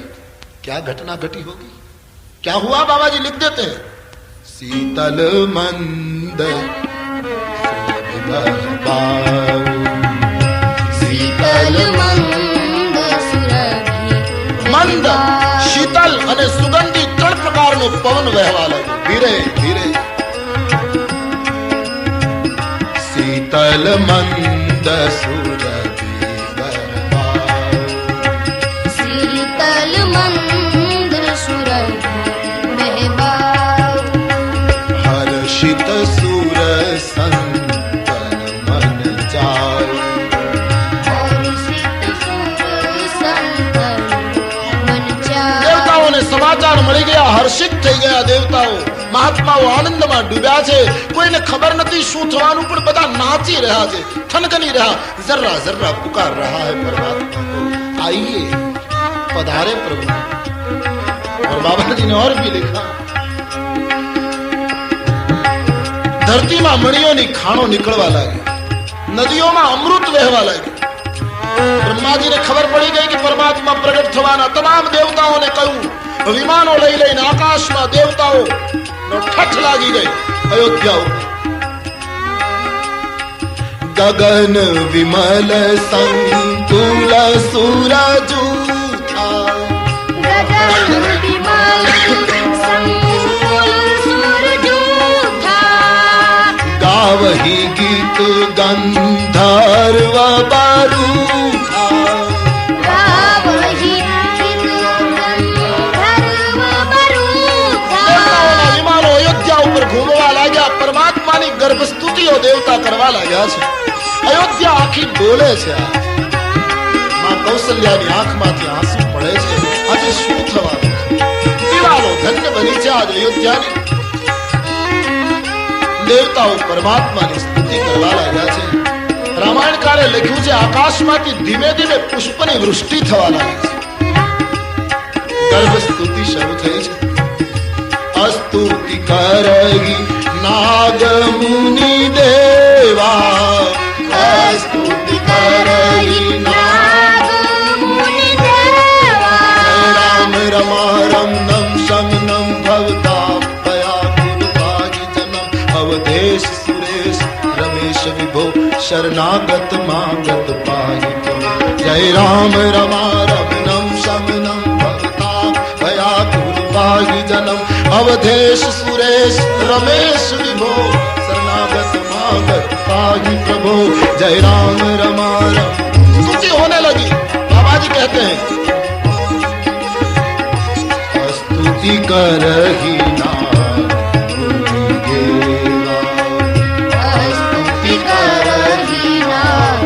क्या घटना घटी होगी, क्या हुआ बाबा जी लिख देते हैं। शीतल मंद शीतल मंद शीतल અને સુગંધી ત્રણ પ્રકારનો પવન વહેવા લાગ્યો ધીરે ધીરે। शीतल मंद सुरभि शीतल मंद सुरभि हर्षित सुर संतन मन जाए, देवताओं ने समाचार मળી ગયા, હર્ષિત થઈ ગયા દેવતાઓ, મહાત્માઓ આનંદમાં ડૂબ્યા છે, કોઈને ખબર નથી શું થવાનું પણ બધા નાચી રહ્યા છે, થનગની રહ્યા, જર્રા જર્રા પુકાર रहा है परमात्मा को, आइए पधारे प्रभु। और बाबा जी ने और भी लिखा, ધરતીમાં મણીઓની ખાણો નીકળવા લાગી, નદીઓમાં અમૃત વહેવા લાગ્યું। બ્રહ્માજીને ખબર પડી ગઈ કે પરમાત્મા પ્રગટ થવાના, તમામ દેવતાઓને કહ્યું, વિમાનો લઈ લઈને આકાશમાં દેવતાઓ નો ઠઠ લાગી ગઈ અયોધ્યા ઉપર। ગગન વિમલ સંતુલ સૂરજૂથા, ગગન વિમલ સંતુલ સૂરજૂથા, ગાવહી ગીત ગંધ સ્તુતિઓ દેવતા કરવા લાગ્યા છે. અયોધ્યા આખી બોલે છે. માં કૌશલ્યાની આંખમાંથી આંસુ પડે છે. આજે શું થવાનું? દિવાલો ધન્ય બની છે આજ અયોધ્યાની. દેવતાઓ પરમાત્માની સ્તુતિ કરવા લાગ્યા છે. રામાયણકારે લખ્યું છે આકાશમાંથી ધીમે ધીમે પુષ્પની વૃષ્ટિ થવા લાગી છે. ગર્ભ સ્તુતિ શરૂ થઈ છે. અસ્તુતિ કરહી નાગ મુનિ દેવા, અસ્તુતિ કરહી નાગ મુનિ દેવા. રામ રમા રમનમ શમનમ ભવતા ભયા ગુરુભાગી જનમ અવધેશ સુરેશ રમેશ વિભો શરણાગત માંગત પાહિ. જય રામ રમા રમનમ શમનમ ભવતા ભયા ગુરુભાગી જનમ અવધેશ સુરેશ રમેશ વિભો शरणागत मागत पाहि प्रभो. जय राम रमा रम. स्तुति होने लगी. बाबा जी कहते हैं स्तुति करही नाग मुनि देवा, स्तुति करही नाग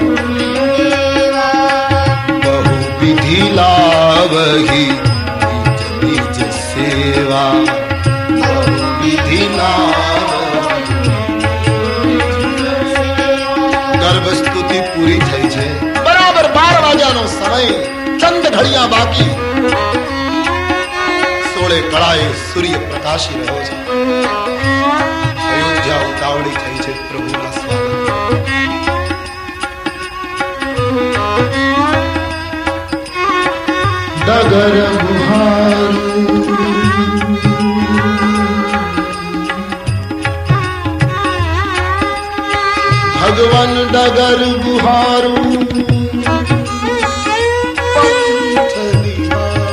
मुनि देवा. बहु विधि लावही निज निज सेवा, विधि ગર્ભ સ્તુતિ પૂરી થઈ છે. બરાબર 12 વાગ્યાનો સમય, ચંદ ઘડિયા બાકી. સોળે કળાએ સૂર્ય પ્રકાશી રહ્યો છે. અયોધ્યા ઉતાવળી થઈ છે પ્રભુના સ્વાગત. ડગર બુહારું ભગવાન ડગર બુહારું પંથ નિહારું.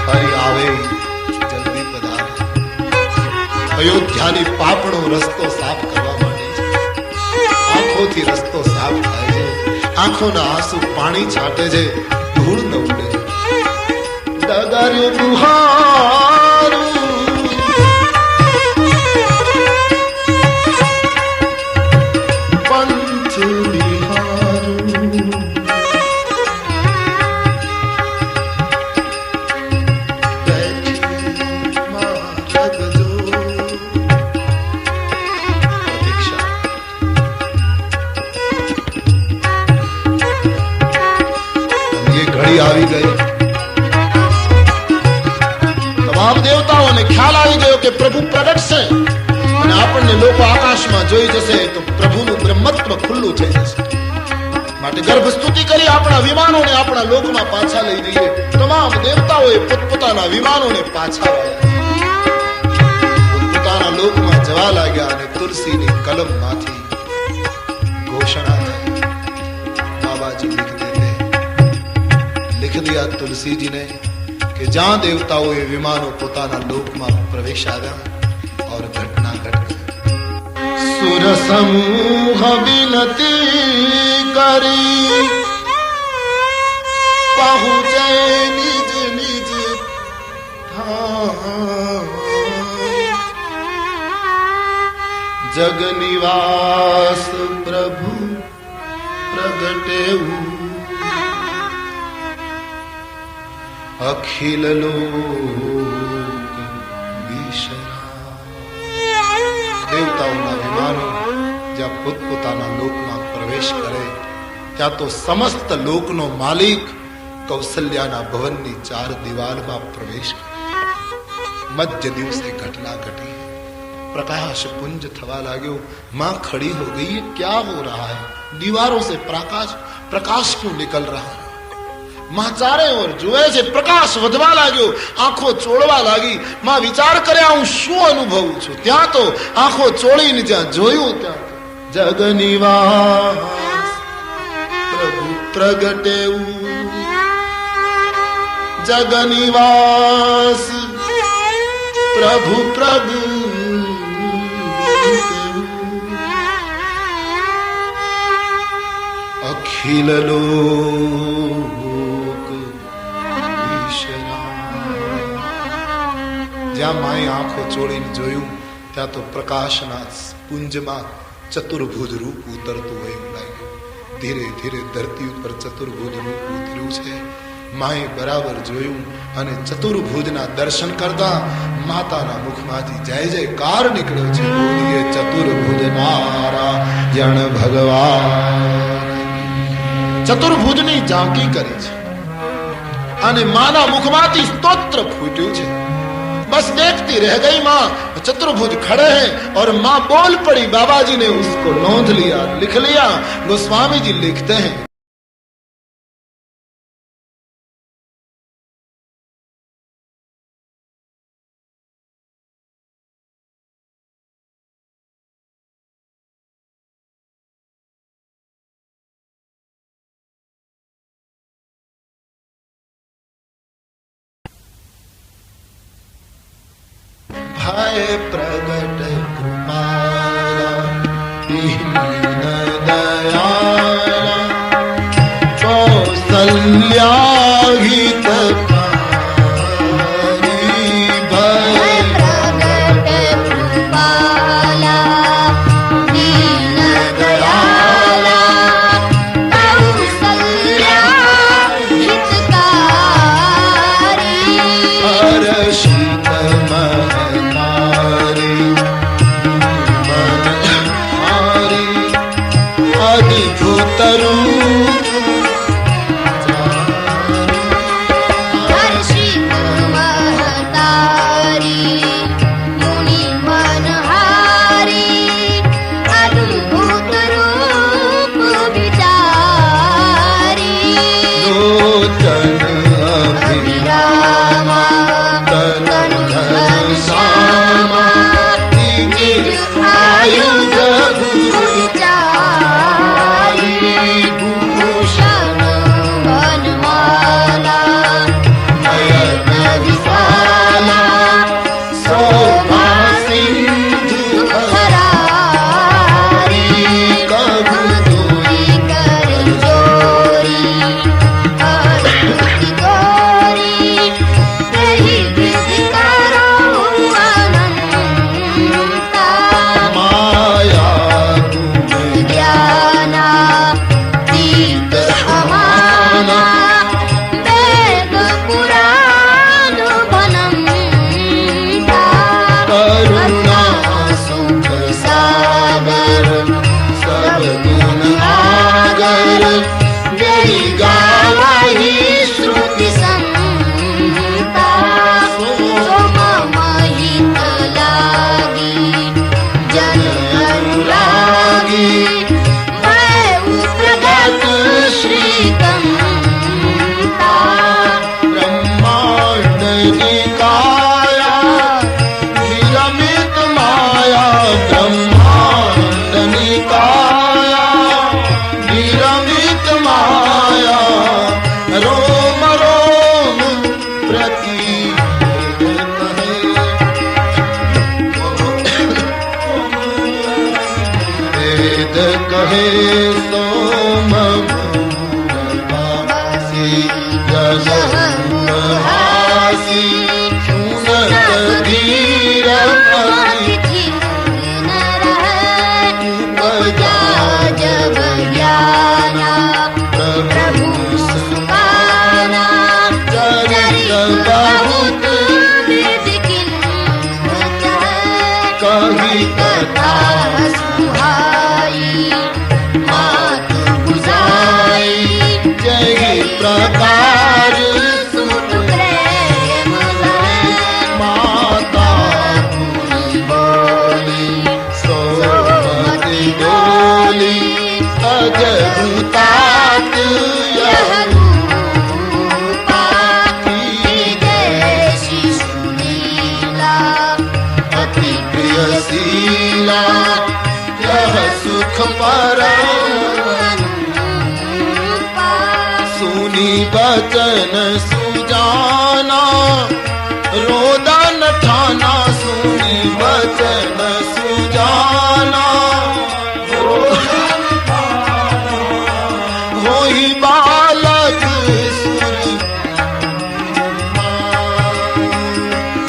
હરિ આવે જલ્દી પધારે. અયોધ્યાની પાપણો રસ્તો સાફ કરવા માંડી છે. આંખોથી રસ્તો સાફ થાય છે. આંખોના આંસુ પાણી છાંટે છે. ધૂળ ન ઉડે. ડગર બુહારું આવી ગઈ. તમામ દેવતાઓને ખ્યાલ આવી ગયો કે પ્રભુ પ્રગટ છે અને આપણને લોકો આકાશમાં જોઈ જશે તો પ્રભુનું બ્રહ્મત્વ ખુલ્લું થઈ જશે. માટે ગર્ભ સ્તુતિ કરી આપણા વિમાનોને આપણા લોકમાં પાછા લઈ જઈએ. તમામ દેવતાઓએ પોતપોતાના વિમાનોને પાછા વાળ્યા, પોતાના લોકમાં જવા લાગ્યા અને તુલસીની કલમમાંથી ઘોષણા થઈ. બાબાજી लिख दिया तुलसी जी ने कि जहां देवताओं ये विमानों पोताना लोक में प्रवेश आ गया और घटना घट गई. सुर समूह विनती करी पहुंचे निज निज जग निवास प्रभु प्रगटे अखिल लोक विशरा. देवताओं विमानो જ્યાં પોતપોતાના લોકમાં પ્રવેશ કરે ત્યાં તો સમસ્ત લોકનો માલિક કૌશલ્યાના ભવનની 4 દિવાલમાં પ્રવેશ કરે. મધ્ય દિવસે ઘટના ઘટી. प्रकाश पुंज थवा लाग्यो. मां खड़ी हो गई है. क्या हो रहा है? दीवारों से प्रकाश क्यों निकल रहा है? मां चारे ओर जुए છે. પ્રકાશ વધવા લાગ્યો. આંખો ચોળવા લાગી. માं વિચાર કર્યા હું શું અનુભવું છું. ત્યાં તો આંખો ચોળીને જ્યાં જોયું ત્યાં જગ નિવાસ પ્રભુ પ્રગટે. જગ નિવાસ પ્રભુ પ્રગટે. અખિલ લોક વિશરા. જ્યાં માએ આંખો ચોળીને જોયું ત્યાં તો પ્રકાશના પુંજમાં ચતુર્ભુજ રૂપ ઉતરતું હોય એવું લાગ્યું. ધીરે ધીરે ધરતી ઉપર ચતુર્ભુજ રૂપ ઉતર્યું છે. માએ બરાબર જોયું અને ચતુર્ભુજના દર્શન કરતા માતાના મુખમાંથી જય જયકાર નીકળ્યો છે. બોલીએ ચતુર્ભુજ નારાયણ ભગવાન. ચતુર્ભુજની ઝાંકી કરી છે અને માના મુખમાંથી સ્તોત્ર ફૂટ્યું છે. बस देखती रह गई माँ. चतुर्भुज खड़े हैं और माँ बोल पड़ी. बाबा जी ने उसको नोंद लिया, लिख लिया. गोस्वामी जी लिखते हैं हाय प्रगट कृपाला दीन दयाला कौसल्या हितकारी भय प्रगट कृपाला दीन दयाला कौसल्या हितकारी हर्षित अद्भुत रूप हर्षित महतारी मुनि मनहारी अद्भुत रूप विचारी लोचन अभिरामा तनु घनश्यामा निज आयुध भूषण वनमाला नयन विशाला शोभा सिंधु धरारी कबू दूरी कर जोरी अद्भुत गौरी रही विधि करो अनंता माया ज्ञाना दीप समाना वेद पुराण बनंता करुणा सुख सागर सब गुण आगर जय गावहि श्रुति संता सोमहित लागी जन अनुरागी प्रगत श्रीकंता ब्रह्मांड निकाया विरमित माया. ब्रह्मांड निकाया विरमित माया. रोम रोम प्रति वेद कहे सोम भूरवासी जगन्हासी सुनत धीर पति जब ज्ञाना प्रभु सुखाना चरित बहुत विधि किन्नत कही कथा सुहाई मात बुझाई जय प्रकार सुत प्रेम लय माता मुनि बोली सोमति डोली अजभूतात यह रूपा जैसी सुनीला अति प्रियशीला यह सुख अनुरूपा सुनी बचन सुजाना रोदन ठाना. सुनी बचन सुजाना रोदन ठाना. होई बालक सुर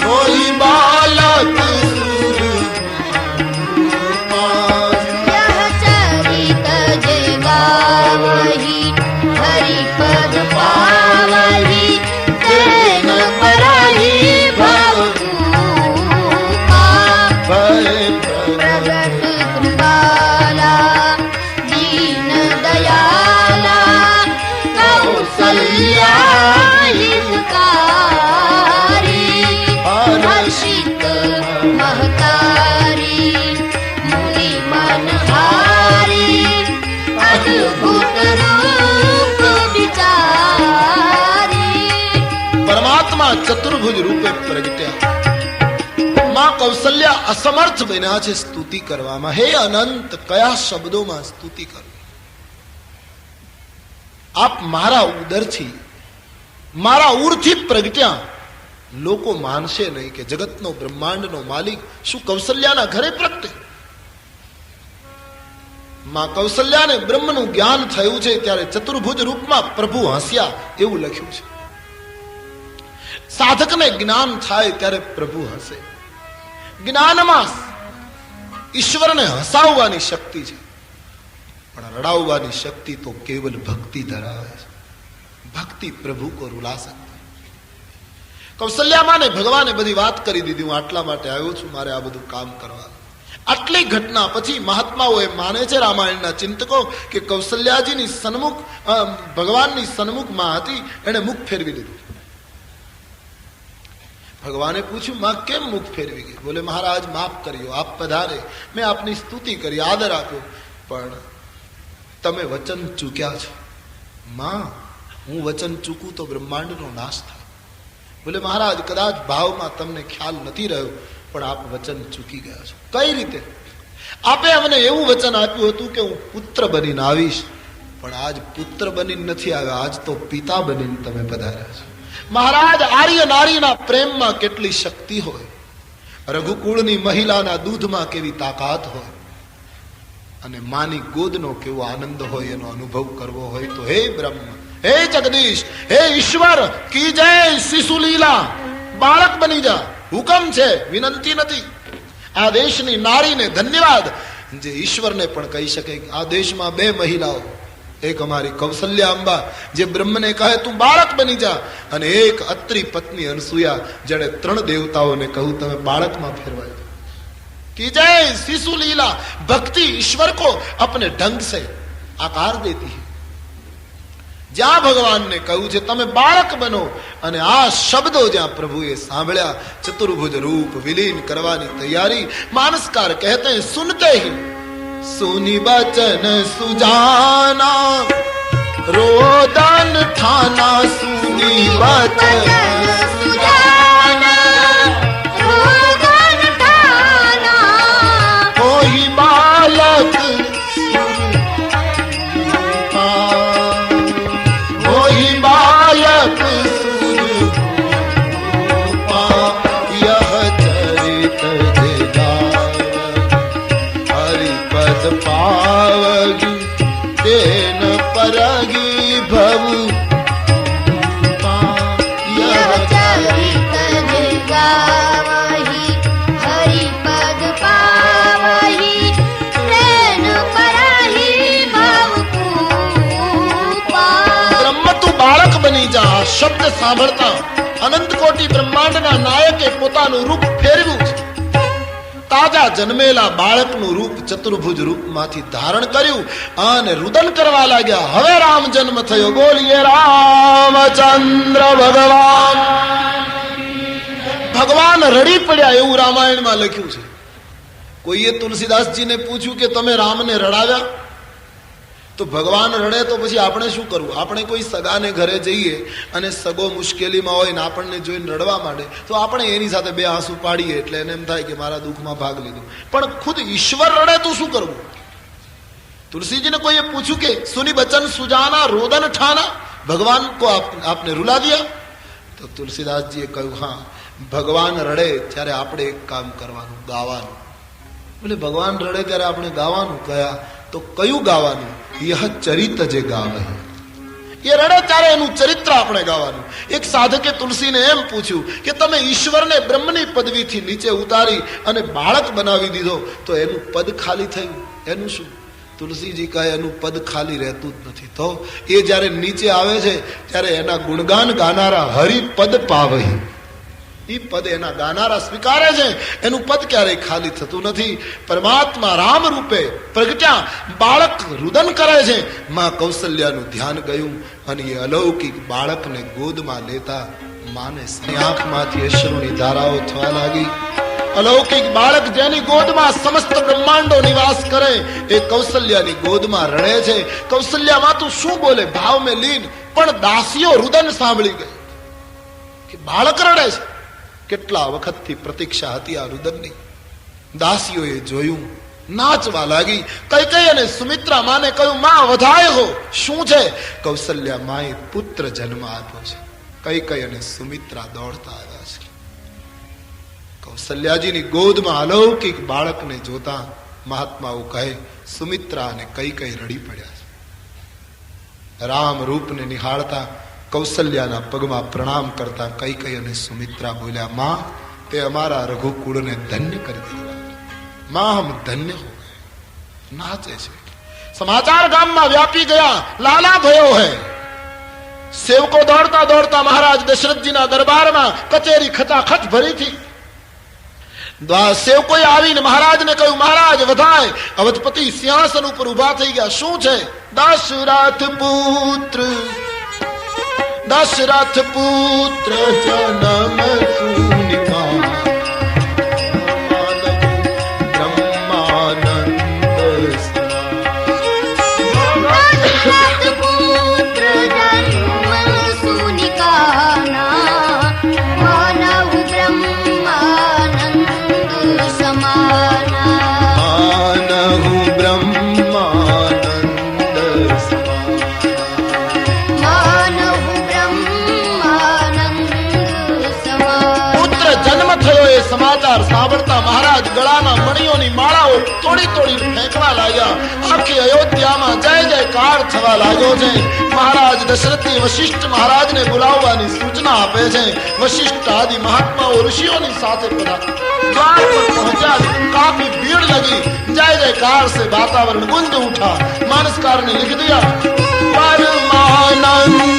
होई बालक सुर હરિપદ પાવહી તેન પરહી ભવરૂપા પ્રગટ કૃપાલા દીન દયાલા કૌસલ્યા હિતકારી હર્ષિત મહતારી મુનિ મનહારી અદ્ભુત રૂપ વિચારી પરમાત્મા ચતુર્ભુજ રૂપે પ્રગટ્યા. માં કૌશલ્યા અસમર્થ બન્યા છે સ્તુતિ કરવામાં. હે અનંત, કયા શબ્દોમાં સ્તુતિ કરવી? આપ મારા ઉદરથી, મારા ઉરથી પ્રગટ્યા. લોકો માનશે નહીં કે જગતનો બ્રહ્માંડનો માલિક શું કૌશલ્યાના ઘરે પ્રગટે? માં કૌશલ્યાને બ્રહ્મનું જ્ઞાન થયું છે ત્યારે ચતુર્ભુજ રૂપમાં પ્રભુ હસ્યા એવું લખ્યું છે. સાધકને જ્ઞાન થાય ત્યારે પ્રભુ હસે. જ્ઞાનમાં ઈશ્વરને હસાવવાની શક્તિ છે, પણ રડાવવાની શક્તિ તો કેવલ ભક્તિ ધરાવે છે. ભક્તિ પ્રભુ કો રૂલા सकती. કૌશલ્યામાને ભગવાને બધી વાત કરી દીધી, હું આટલા માટે આવ્યો છું, મારે આ બધું કામ કરવા. આટલી ઘટના પછી મહાત્માઓ એમ માને છે, રામાયણના ચિંતકો, કે કૌશલ્યાજીની સન્મુખ ભગવાનની સન્મુખમાં હતી, એને મુખ ફેરવી લીધું. ભગવાને પૂછ્યું, માં કેમ મુખ ફેરવી ગઈ? બોલે, મહારાજ માફ કર્યો, આપ પધારે, મેં આપની સ્તુતિ કરી, આદર આપ્યો, પણ તમે વચન ચૂક્યા છો. માં, હું વચન ચૂકું તો બ્રહ્માંડનો નાશ થાય. બોલે, મહારાજ કદાચ ભાવમાં તમને ખ્યાલ નથી રહ્યો, પણ આપ વચન ચૂકી ગયા છો. કઈ રીતે? આપે અમને એવું વચન આપ્યું હતું કે હું પુત્ર બનીને આવીશ, પણ આજ પુત્ર બનીને નથી આવ્યા, આજ તો પિતા બનીને તમે પધાર્યા છો. મહારાજ, આર્ય નારીના પ્રેમમાં કેટલી શક્તિ હોય, રઘુકુળની મહિલાના દૂધમાં કેવી તાકાત હોય, અને માની ગોદનો કેવો આનંદ હોય, એનો અનુભવ કરવો હોય તો હે બ્રહ્મ, હે જગદીશ, હે ઈશ્વર કી જય. શિશુ લીલા, બાળક બની જા, હુકમ છે, વિનંતી નથી. આ દેશની નારીને ધન્યવાદ, જે ઈશ્વરને પણ કહી શકે. આ દેશમાં બે મહિલાઓ, એક અમારી કૌશલ્યા અંબા જે બ્રહ્મને કહે તું બાળક બની જા, અને એક અત્રિ પત્ની અનસુયા જેણે ત્રણ દેવતાઓને કહ્યું તમે બાળકમાં ફેરવાય. की जय. शिशु लीला, भक्ति ईश्वर को अपने ढंग से आकार देती है. જ્યાં ભગવાનને કહ્યું છે તમે બાળક બનો, અને આ શબ્દો જ્યાં પ્રભુએ સાંભળ્યા, ચતુર્ભુજ રૂપ વિલીન કરવાની તૈયારી. માનસકાર કહેતે हैं, सुनते ही सुनी बचन सुजाना, रोदन ठाना. सुनी बचन સુજાના, રોદન ઠાના. कोई बालक कोई बालक सुरूपा, यह चरित जे गावै, हरिपद पावगी तेन परगी भव. યહ ચરિત જે ગાવહી, હરિપદ પાવહી તેન પરહી ભવરૂપા. બ્રહ્મ તું બાળક બની જા. શબ્દ સાંભળતા અનંત કોટી બ્રહ્માંડના નાયકે પોતાનું રૂપ ફેરવ્યું છે. તાજા જન્મેલા બાળકનું રૂપ ચતુર્ભુજ રૂપમાંથી ધારણ કર્યું અને રુદન કરવા લાગ્યા. હવે રામ જન્મ થયો. બોલીએ રામચંદ્ર ભગવાન. ભગવાન રડી પડ્યા એવું રામાયણમાં લખ્યું છે. કોઈએ તુલસીદાસજીને પૂછ્યું કે તમે રામને રડાવ્યા? તો ભગવાન રડે તો પછી આપણે શું કરવું? આપણે કોઈ સગાને ઘરે જઈએ અને સગો મુશ્કેલીમાં હોય ને આપણને જોઈને રડવા માંડે તો આપણે એની સાથે બે આંસુ પાડીએ એટલે એને એમ થાય કે મારા દુઃખમાં ભાગ લીધો. પણ ખુદ ઈશ્વર રડે તો શું કરવું? तुलसी ने कोई पूछू के सुनी बचन सुजाना रोदन ठाना, भगवान को आपने रुला दिया? तो तुलसीदास जी कहू हाँ, भगवान रड़े त्यारे आपणे एक काम करवानुं, गावानुं. बोले भगवान रड़े त्यारे आपणे गावानुं कया? तो कयुं गावानुं? यह चरित जे गावे. ये रड़े त्यारे एनुं चरित्र आपणे गावानुं. एक साधके तुलसी ने एम पूछ्યું કે તમે ઈશ્વરને બ્રહ્મની પદવીથી નીચે ઉતારી અને બાળક બનાવી દીધો તો એનું પદ ખાલી થયું, એનું શું? તુલસીજી કહે એનું પદ ખાલી રહેતું જ નથી. તો એ જ્યારે નીચે આવે છે ત્યારે એના ગુણગાન ગાનારા હરિપદ પાવહી, એ પદ એના ગાનારા સ્વીકારે છે. એનું પદ ક્યારેય ખાલી થતું નથી. પરમાત્મા રામ રૂપે પ્રગટ્યા, બાળક રુદન કરે છે. માં કૌશલ્યાનું ધ્યાન ગયું અને એ અલૌકિક બાળકને ગોદમાં લેતા માને આંખમાંથી અશ્રુની ધારાઓ થવા લાગી. અલૌકિક બાળક જેની ગોદમાં સમસ્ત બ્રહ્માંડો નિવાસ કરે એ કૌશલ્યાની ગોદમાં રડે છે. કૌશલ્યામાં તું શું બોલે, ભાવ મેં લીન, પણ દાસીઓ રુદન સાંભળી ગઈ કે બાળક રડે છે. કેટલા વખતથી પ્રતીક્ષા હતી આ રુદનની. દાસીઓએ જોયું, નાચવા લાગી. કઈ અને સુમિત્રા માને કહ્યું, માં વધાય હો, શું છે? કૌશલ્યા માએ પુત્ર જન્મ આપ્યો છે. કઈ અને સુમિત્રા દોડતા આવ્યા છે. કૌશલ્યાજીની ગોદમાં અલૌકિક બાળકને જોતા મહાત્માઓ કહે, સુમિત્રા અને કઈ રડી પડ્યા છે. રામ રૂપને નિહાળતા કૌશલ્યાના પગમાં પ્રણામ કરતા કઈ અને સુમિત્રા બોલ્યા, માં તે અમારા રઘુકુળને ધન્ય કરી દીધું, માં હમ ધન્ય હો ગए. નાચે છે. સમાચાર ગામમાં વ્યાપી ગયા, લાલા ભયો હૈ. સેવકો દોડતા દોડતા મહારાજ દશરથજીના દરબારમાં કચેરી ખચાખચ ભરી હતી. સેવકોએ આવીને મહારાજને કહ્યું, મહારાજ વધાય. અવધપતિ સિંહાસન ઉપર ઉભા થઈ ગયા. શું છે? દશરથ પુત્ર જન્મ સુનિપા સમાચાર સાંભળતા મહારાજ ગળાના મણિયોની માળાઓ તોડી ફેંકવા લાગ્યા. આખી અયોધ્યામાં જય જયકાર થવા લાગ્યો છે. મહારાજ દશરથજી વશિષ્ઠ મહારાજને બોલાવવાની સૂચના આપે છે. વશિષ્ઠ આદિ મહાત્માઓ ઋષિઓની સાથે દ્વાર પર પહોંચ્યા. काफी भीड़ लगी. जय जयकार से वातावरण गुंज उठा. मानसकार ने लिख दिया, परमानंद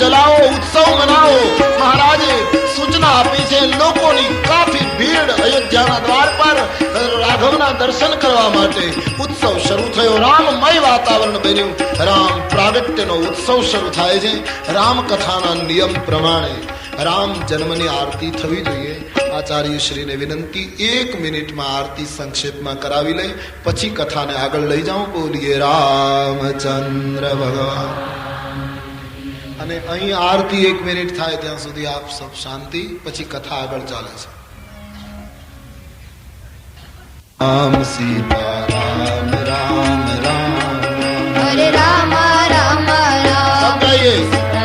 जलाओ, उत्सव मनाओ. महाराजे सूचना આપી છે. લોકોની કાફી ભીડ અયોધ્યાના દ્વાર પર રાઘવના દર્શન કરવા માટે. ઉત્સવ શરૂ થયો. રામમય વાતાવરણ બન્યું. રામ પ્રાગટ્યનો ઉત્સવ શરૂ થાય છે. રામ કથાના નિયમ પ્રમાણે રામ જન્મની આરતી થવી જોઈએ. આચાર્ય શ્રીને વિનંતી, 1 મિનિટમાં આરતી સંક્ષેપમાં કરાવી લે, પછી કથાને આગળ લઈ જાઉં. બોલીએ રામચંદ્ર ભગવાન. અને અહીં આરતી 1 મિનિટ થાય ત્યાં સુધી આપ સબ શાંતિ, પછી કથા આગળ ચાલે છે. રામ સીતા રામ રામ રામ હરે રામ રામ રામ. સબ ગાઈએ.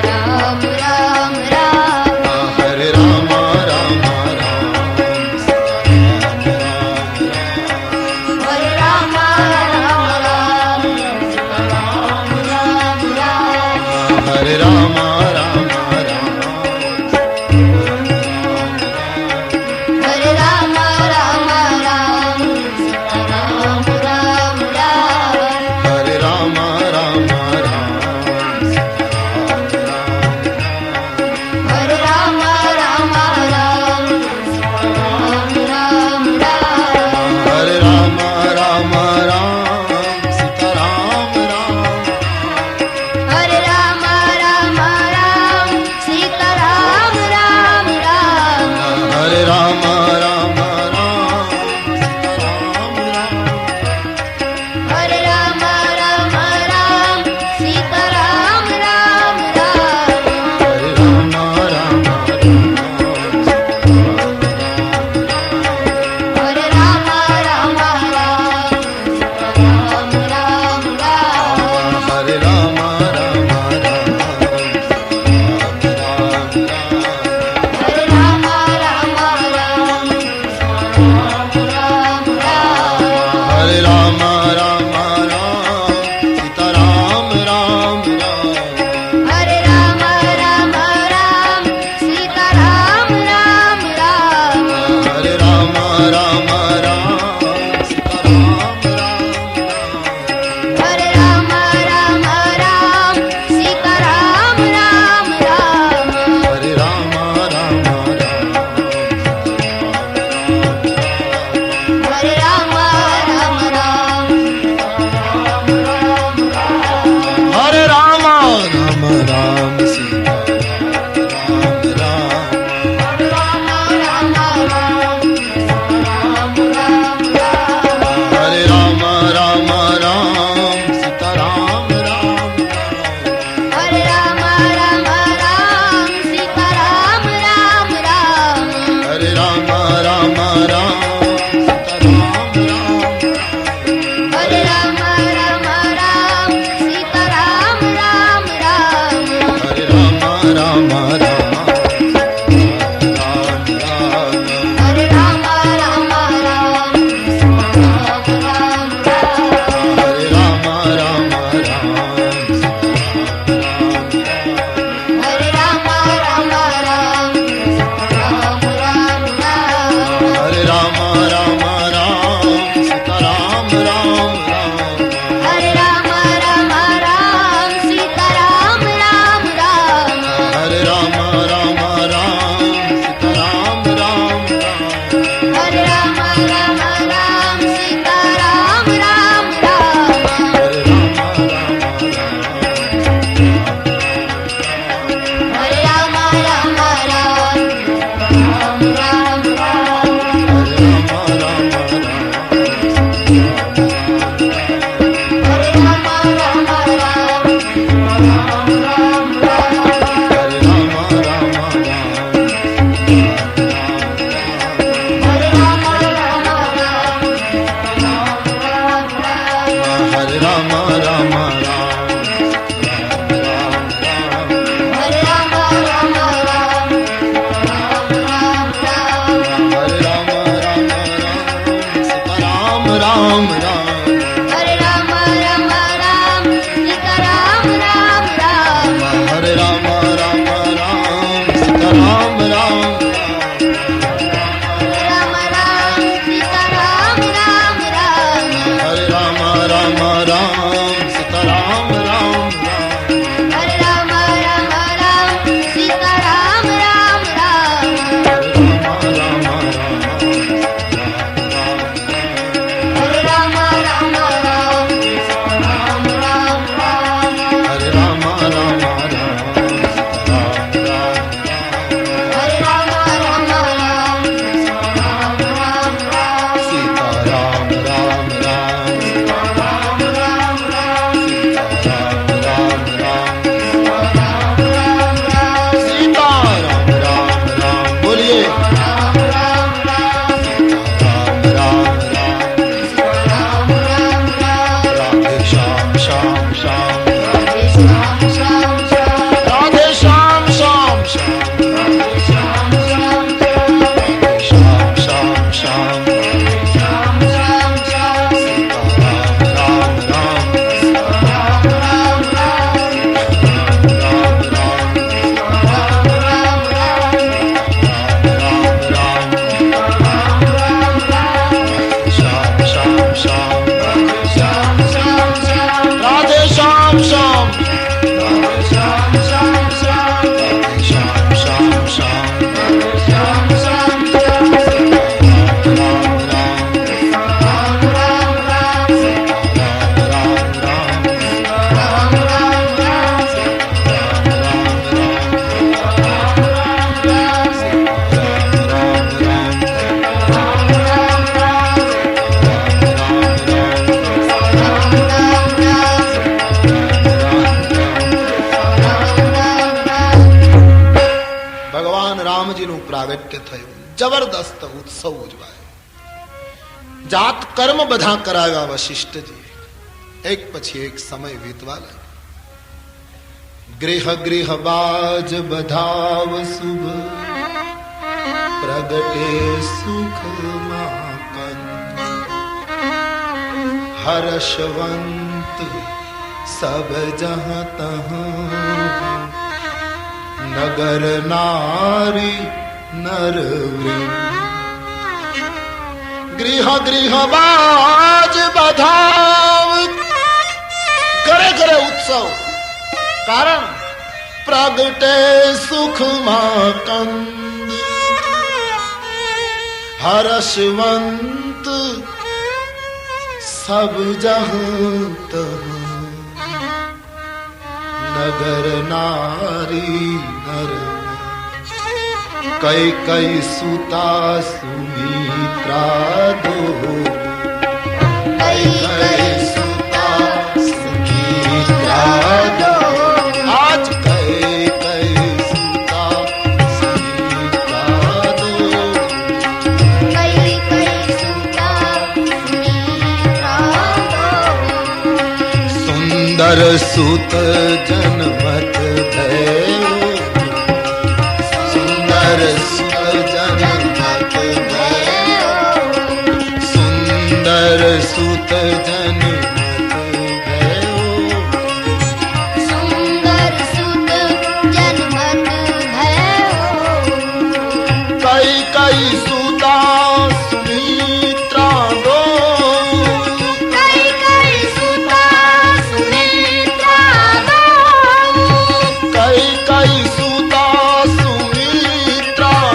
રામ રામ રામ. હરે રામ રામ રામ. હરે રામ રામ રામ. રામ રામ રામ. હરે રામ હરે રામ રામ રામ. રામ રામ રામ. राम राम राम हरे राम राम राम हरे राम राम राम सीता राम राम राम हरे राम राम राम सीता राम राम राम हरे राम राम राम सीता राम राम राम राम सीता राम राम राम हरे राम राम राम सीता राम राम राम हरे राम राम राम सीता राम राम राम हरे राम राम हरे राम राम राम राम राम हरे राम राम हरे राम राम राम सीता राम राम राम सीता राम राम सीता राम राम राम बोलिए राम राम राधे श्याम श्याम श्याम राधे श्याम श्याम श्याम राधे श्याम श्याम श्याम सीता राम राम श्याम श्याम श्याम राधे श्याम श्याम राधे श्याम श्याम श्याम ભગવાન રામજીનું પ્રાગટ્ય થયું જબરદસ્ત ઉત્સવ ઉજવાયો જાત કર્મ બધા કરાવ્યા વશિષ્ઠજી એક પછી એક સમય વીતવા લાગ્યો ગૃહ ગૃહ બાજ બધાવ શુભ પ્રગટે સુખ માકન હર્ષવંત સબ જહ તહ નગર નારી નર ગૃહ ગૃહ બાજ બધાવ ઘરે ઘરે ઉત્સવ કારણ પ્રગટે સુખમાં કંદ હર્ષવંત સબ જહ તહ નગર નારી નર કઈ કઈ સુતા સુમિત્રા દો કઈ કઈ સુતા સુમિત્રા દો આજ કઈ કઈ સુતા સુમિત્રા દો કઈ કઈ સુતા સુમિત્રા સુંદર સુત જનમત ભયો સુંદર સુત જનમત ભયો સુંદર સુત જનમત ભયો સુંદર સુત જન્મત ભયો કઈ કઈ સુતા સુમિત્રા દો કઈ કઈ સુતા સુમિત્રા દો કઈ કઈ સુતા સુમિત્રા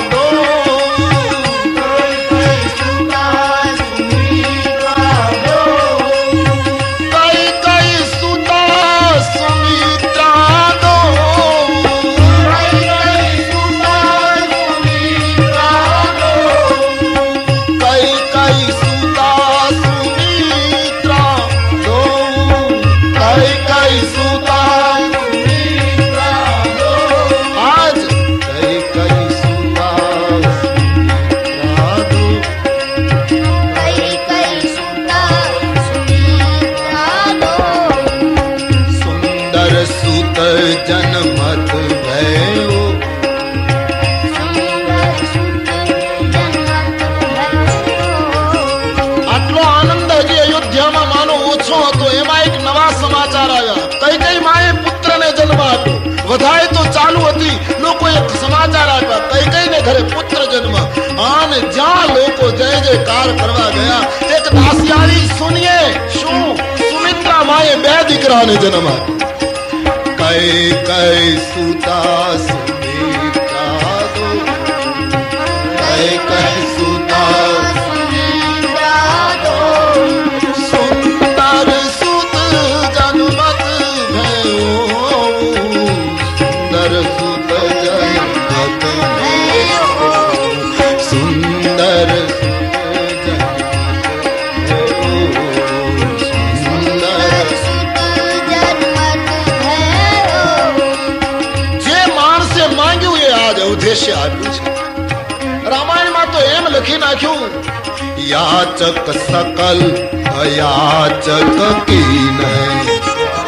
સમાચાર આવ્યા. કઈ માએ પુત્રને જન્મ આપ્યો. વધાય તો ચાલુ હતી. લોકોએ સમાચાર આપ્યા કઈને ઘરે પુત્ર જન્મ. અને જ્યાં લોકો જય જયકાર કરવા ગયા, એક દાસિયાળી સુનીએ શું સુમિત્રા માએ બે દીકરાને જન્મ આપ્યો. કઈ સુતા સુમિત્રા દો, કઈ સુતા સુમિત્રા દો, સુંદર સુત જન્મત ભયો, સુંદર સુત જન્મત ભયો, સુંદર ઉદ્દેશ્ય આપ્યું છે. રામાયણમાં તો એમ લખી નાખ્યું, યાચક સકલ અયાચક કીન,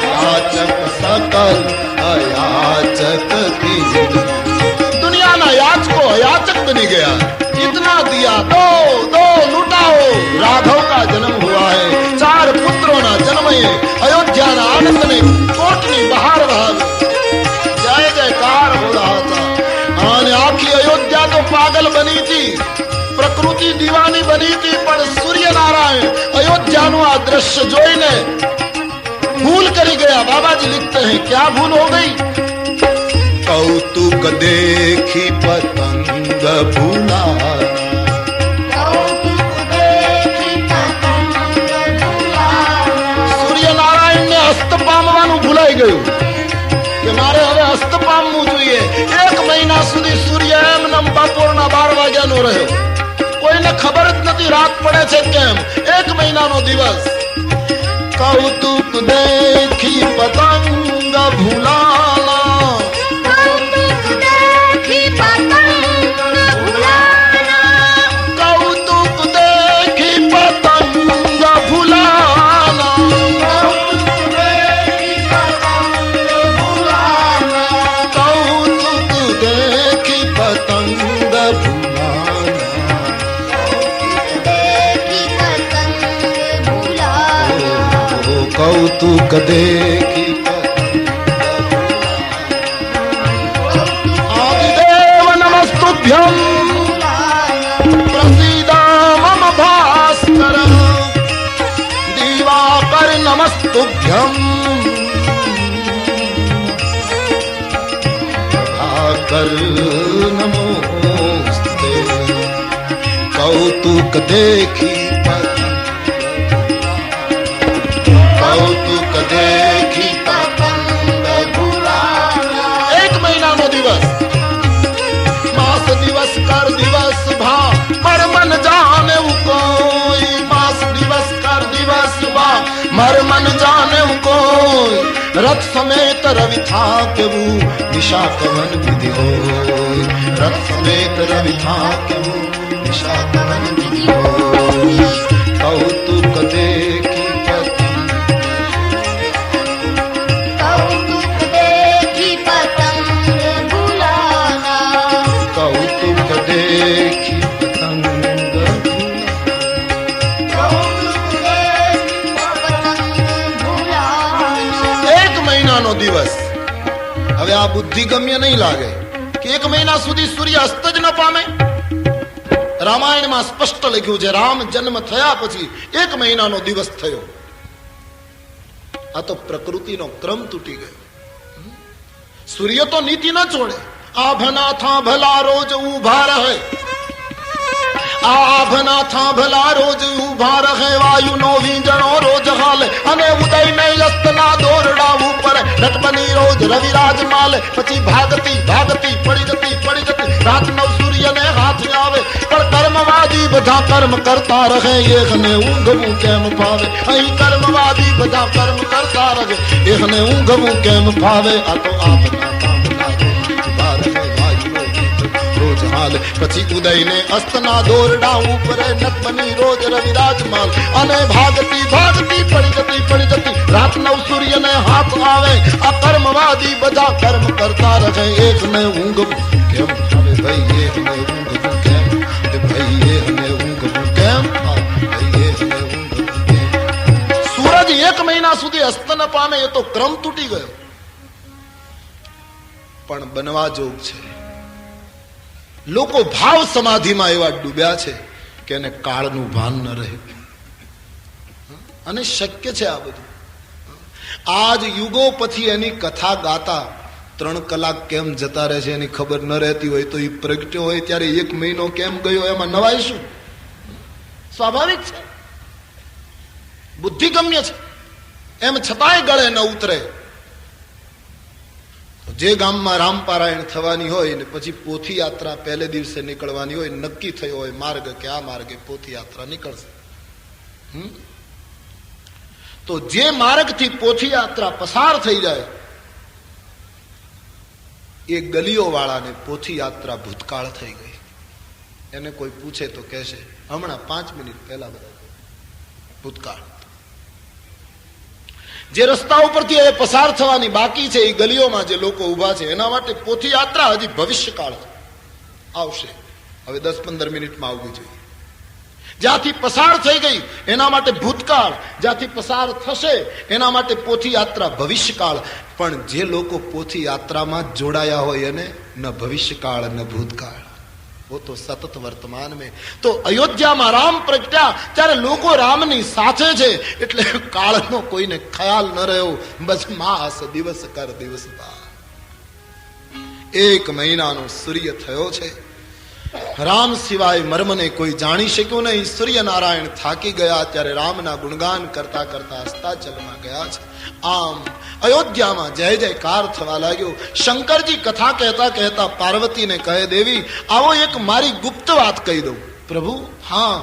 યાચક સકલ અયાચક કીન. દુનિયાના યાચકો અયાચક બની ગયા. इतना दिया दो दो लुटाओ, राघव का जन्म हुआ है. 4 पुत्रों ना जन्म है. अयोध्या ना आनंद ने कोटनी बहार बहार जय जयकार हो रहा था. અને આખી અયોધ્યા તો પાગલ બની હતી, પ્રકૃતિ દીવાની બની હતી. પણ સૂર્યનારાયણ અયોધ્યાનું આ દ્રશ્ય જોઈને ભૂલ કરી ગયા. બાબાજી लिखते हैं क्या भूल हो गई? कौतुक देखी पतंग भूला, સૂર્યનારાયણ ને હસ્ત પામવાનું ભૂલાઈ ગયું કે મારે હવે હસ્ત પામવું જોઈએ. 1 મહિના સુધી સૂર્ય એમ બપોરના 12 વાગ્યાનો રહ્યો. કોઈને ખબર જ નથી રાત પડે છે કેમ. 1 મહિનાનો દિવસ. કૌતુક દેખી પતંગ ભૂલાના, કૌતુક દેખી પતંગ ભૂલાના, કૌતુક દેખી પતંગ ભૂલાના, કૌતુક દેખી પતંગ ભૂલાના, કૌતુક દેખી આદિદેવ નમસ્તુભ્યમ પ્રસીદા મમ ભાસ્કર, દિવાકર નમસ્તુભ્યમ ભાકર નમોસ્તે. કૌતુક દેખી કૌતુક દેખી પતંગ ભૂલાના. 1 મહિનાનો દિવસ. માસ દિવસ કર દિવસ ભા મર મન જાને કોઈ. માસ દિવસ કર દિવસ ભા મર મન જાને કોઈ. રથ સમેત રવિ થાકવું નિશા કવન વિધિ હોય. રથ સમેત રવિ થાકવું નિશા કવન વિધિ હોય. કૌતુક દેખી દિવસ. હવે આ બુદ્ધિ ગમ્ય નહીં લાગે કે 1 મહિના સુધી સૂર્ય અસ્ત જ ન પામે. રામાયણમાં સ્પષ્ટ લખ્યું છે, રામ જન્મ થયા પછી 1 મહિનાનો દિવસ થયો. આ તો પ્રકૃતિનો ક્રમ તૂટી ગયો. સૂર્ય તો નીતિ ન છોડે. આભના થા ભલા રોજ ઉભા રહે, આભના થા ભલા રોજ ઉભા રહે. વાયુ નો વીંજણો રોજ હાલે, અને ઉદય ને અસ્તના દોરડા ઉપર નટબની રોજ રવિરાજ માલે. પછી ભાગતી ભાગતી પડી જતી રાત નવ સૂર્ય ને હાથ આવે. પણ કર્મવાદી બધા કર્મ કરતા રહે, એકને ઊંઘવું કેમ ફાવે. અહીં કર્મવાદી બધા કર્મ કરતા રહે, એકને ઊંઘવું કેમ ફાવે. આ તો આભના થા ભલા ઉભા રહે, વાયુ નો રોજ હાલે. પછી ઉદય ને અસ્તના દોરડા ઉપર નટબની રોજ રવિરાજ માલ. અને ભાગતી ભાગતી પડી જતી રાત નવ સૂર્ય ને હાથ આવે. આ કર્મવાદી બધા કર્મ કરતા રહે, એકને ઊંઘવું કેમ આવે. ભાઈ એકને ઊંઘવું કેમ, ભાઈ એકને ઊંઘવું કેમ, ભાઈ એકને ઊંઘવું કેમ. સૂરજ 1 મહિના જ્યાં સુધી અસ્ત ન પામે એ તો ક્રમ તૂટી ગયો. પણ બનવા જોગ છે. લોકો ભાવ સમાધિમાં એવા ડૂબ્યા છે કે એને કાળનું ભાન ન રહે. અને શક્ય છે આ બધું. આજ યુગો પછી એની કથા ગાતા 3 કલાક કેમ જતા રહે છે એની ખબર ન રહેતી હોય તો એ પ્રગટ્યો હોય ત્યારે 1 મહિનો કેમ ગયો એમાં નવાય શું? સ્વાભાવિક છે, બુદ્ધિગમ્ય છે. એમ છતાંય ગળે ન ઉતરે. જે ગામમાં રામપારાયણ થવાની હોય ને પછી પોથી યાત્રા પહેલે દિવસે નીકળવાની હોય, નક્કી થયો હોય માર્ગ કે આ માર્ગે પોથી યાત્રા નીકળશે. તો જે માર્ગથી પોથી યાત્રા પસાર થઈ જાય એ ગલીઓ વાળાને પોથી યાત્રા ભૂતકાળ થઈ ગઈ. એને કોઈ પૂછે તો કહેશે હમણાં 5 મિનિટ પહેલા બધા ભૂતકાળ. જે રસ્તા ઉપરથી હવે પસાર થવાની બાકી છે એ ગલીઓમાં જે લોકો ઉભા છે એના માટે પોથી યાત્રા હજી ભવિષ્યકાળ આવશે. હવે 10-15 મિનિટમાં આવવી જોઈએ. જ્યાંથી પસાર થઈ ગઈ એના માટે ભૂતકાળ, જ્યાંથી પસાર થશે એના માટે પોથી યાત્રા ભવિષ્યકાળ. પણ જે લોકો પોથી યાત્રામાં જોડાયા હોય એને ન ભવિષ્યકાળ ન ભૂતકાળ, वो तो सतत वर्तमान में. तो अयोध्याમાં રામ પ્રગટ્યા ત્યારે લોકો રામની સાથે છે એટલે કાળનો કોઈને ખ્યાલ ન રહ્યો. બસ માસ દિવસ કર દિવસ બાર. 1 મહિનાનો સૂર્ય થયો છે. રામ સિવાય મર્મને કોઈ જાણી શક્યું નહીં. સૂર્યનારાયણ થાકી ગયા ત્યારે રામના ગુણગાન કરતા કરતા અસ્તાચલમાં ગયા છે. આમ અયોધ્યામાં જય જયકાર થવા લાગ્યો. શંકરજી કથા કહેતા કહેતા પાર્વતીને કહે દેવી આવો એક મારી ગુપ્ત વાત કહી દઉં. પ્રભુ હા,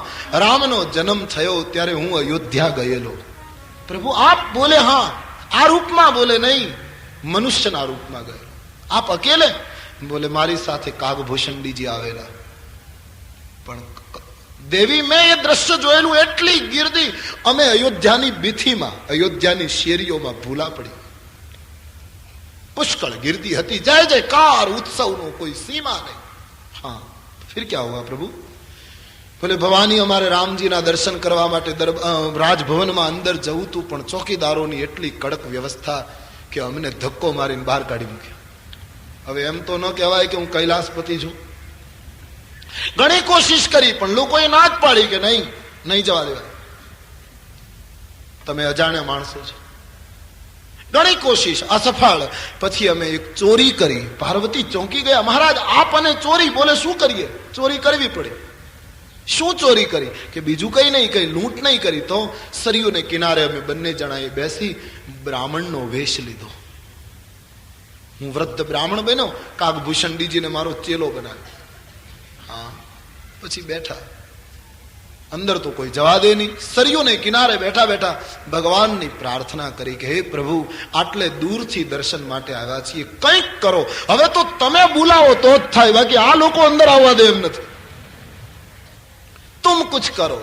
રામનો જન્મ થયો ત્યારે હું અયોધ્યા ગયેલો. પ્રભુ આપ બોલે હા, આ રૂપમાં બોલે નહીં, મનુષ્યના રૂપમાં ગયેલો. આપ અકેલે? બોલે મારી સાથે કાગભૂષણજીજી આવેલા. પણ દેવી મેં એ દ્રશ્ય જોયેલું એટલી ગીર્દી અમે અયોધ્યાની બીથીમાં, અયોધ્યાની શેરીઓમાં ભૂલા પડી. પુષ્કળ ગીર્દી હતી. જય જયકાર ઉત્સવનો કોઈ સીમા નહીં. હા ફિર ક્યા હુઆ પ્રભુ? બોલે ભવાની અમારે રામજીના દર્શન કરવા માટે રાજભવનમાં અંદર જવું તું, પણ ચોકીદારોની એટલી કડક વ્યવસ્થા કે અમને ધક્કો મારીને બહાર કાઢી મૂક્યા. હવે એમ તો ન કહેવાય કે હું કૈલાસપતિ છું. ઘણી કોશિશ કરી પણ લોકોએ ના જ પાડી કે નહીં જવા દેવાય, તમે અજાણ્યા માણસો છો. ઘણી કોશિશ અસફળ. પછી અમે એક ચોરી કરી. પાર્વતી ચોંકી ગયા. મહારાજ આપ અને ચોરી. બોલે શું કરીએ? ચોરી કરવી પડી. શું ચોરી કરી? કે બીજું કઈ નહીં કરી, લૂંટ નહીં કરી. તો સરયુને કિનારે અમે બંને જણાએ બેસી બ્રાહ્મણનો વેશ લીધો. હું વૃદ્ધ બ્રાહ્મણ બન્યો, કાગભૂષણજીને મારો ચેલો બનાવ્યો. હા પછી બેઠા. અંદર તો કોઈ જવા દે નહીં. સરયુને કિનારે બેઠા બેઠા ભગવાનની પ્રાર્થના કરી કે હે પ્રભુ આટલે દૂરથી દર્શન માટે આવ્યા છીએ, કંઈક કરો. હવે તો તમે બોલાવો તો જ થાય, બાકી આ લોકો અંદર આવવા દે એમ નથી. तुम कुछ करो.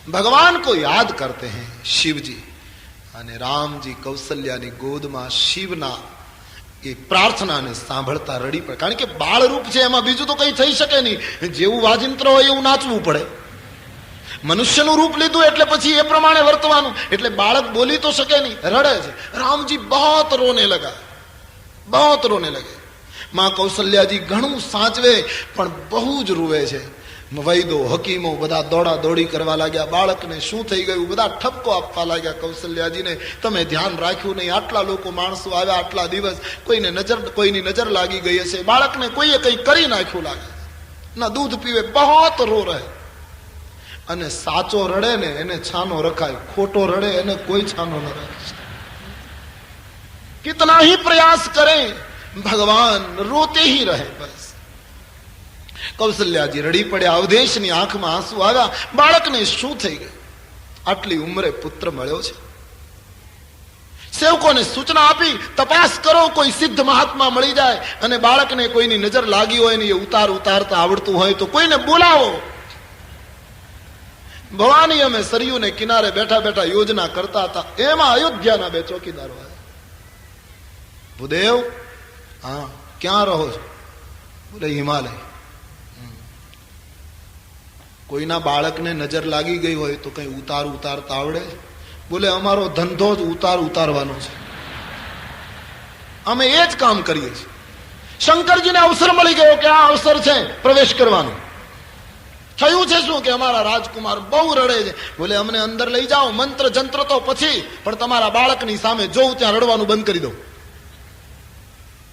भगवान को याद करते हैं शिवजी. અને રામજી કૌશલ્યાની ગોદમાં શિવના એ પ્રાર્થનાને સાંભળતા રડી પડે. કારણ કે બાળ રૂપ છે, એમાં બીજું તો કઈ થઈ શકે નહીં. જેવું વાજિંત્ર હોય એવું નાચવું પડે. મનુષ્યનું રૂપ લીધું એટલે પછી એ પ્રમાણે વર્તવાનું. એટલે બાળક બોલી તો શકે નહીં, રડે છે. રામજી બહોત રોને લગા, બહોત રોને લગે. માં કૌશલ્યાજી ઘણું સાચવે પણ બહુ જ રૂવે છે. વૈદો હકીમો બધા દોડા દોડી કરવા લાગ્યા. બાળકને શું થઈ ગયું? બધા ઠપકો આપવા લાગ્યા કૌશલ્યાજીને. તમે ધ્યાન રાખ્યું નહીં, આટલા લોકો માણસો આવ્યા, આટલા દિવસ કોઈની નજર લાગી ગઈ હશે. બાળકને કોઈએ કંઈ કરી નાખ્યું લાગે. ના દૂધ પીવે, બહોત રો રહે. અને સાચો રડે ને એને છાનો રખાય, ખોટો રડે એને કોઈ છાનો ન રાખે. કિતના ही प्रयास करें भगवान रोते ही रहे. बस કૌશલ્યાજી રડી પડ્યા. અવધેશની આંખમાં આંસુ આવ્યા. બાળકને શું થઈ ગયું? આટલી ઉંમરે પુત્ર મળ્યો છે. સેવકોને સૂચના આપી તપાસ કરો, કોઈ સિદ્ધ મહાત્મા મળી જાય અને બાળકને કોઈની નજર લાગી હોય ને એ ઉતારતા આવડતું હોય તો કોઈને બોલાવો. ભવાની અમે સરયુને કિનારે બેઠા બેઠા યોજના કરતા હતા. એમાં અયોધ્યાના 2 ચોકીદારો આવ્યા. ભૂદેવ હા ક્યાં રહો છો? બોલે હિમાલય. કોઈના બાળકને નજર લાગી ગઈ હોય તો કઈ ઉતારતા આવડે? બોલે અમારો ધંધો જ ઉતારવાનો છે, અમે એ જ કામ કરીએ છીએ. શંકરજીને અવસર મળી ગયો કે આ અવસર છે પ્રવેશ કરવાનો. થયું છે શું કે અમારા રાજકુમાર બહુ રડે છે. બોલે અમને અંદર લઈ જાઓ, મંત્ર જંત્ર તો પછી, પણ તમારા બાળકની સામે જોઉં ત્યાં રડવાનું બંધ કરી દો.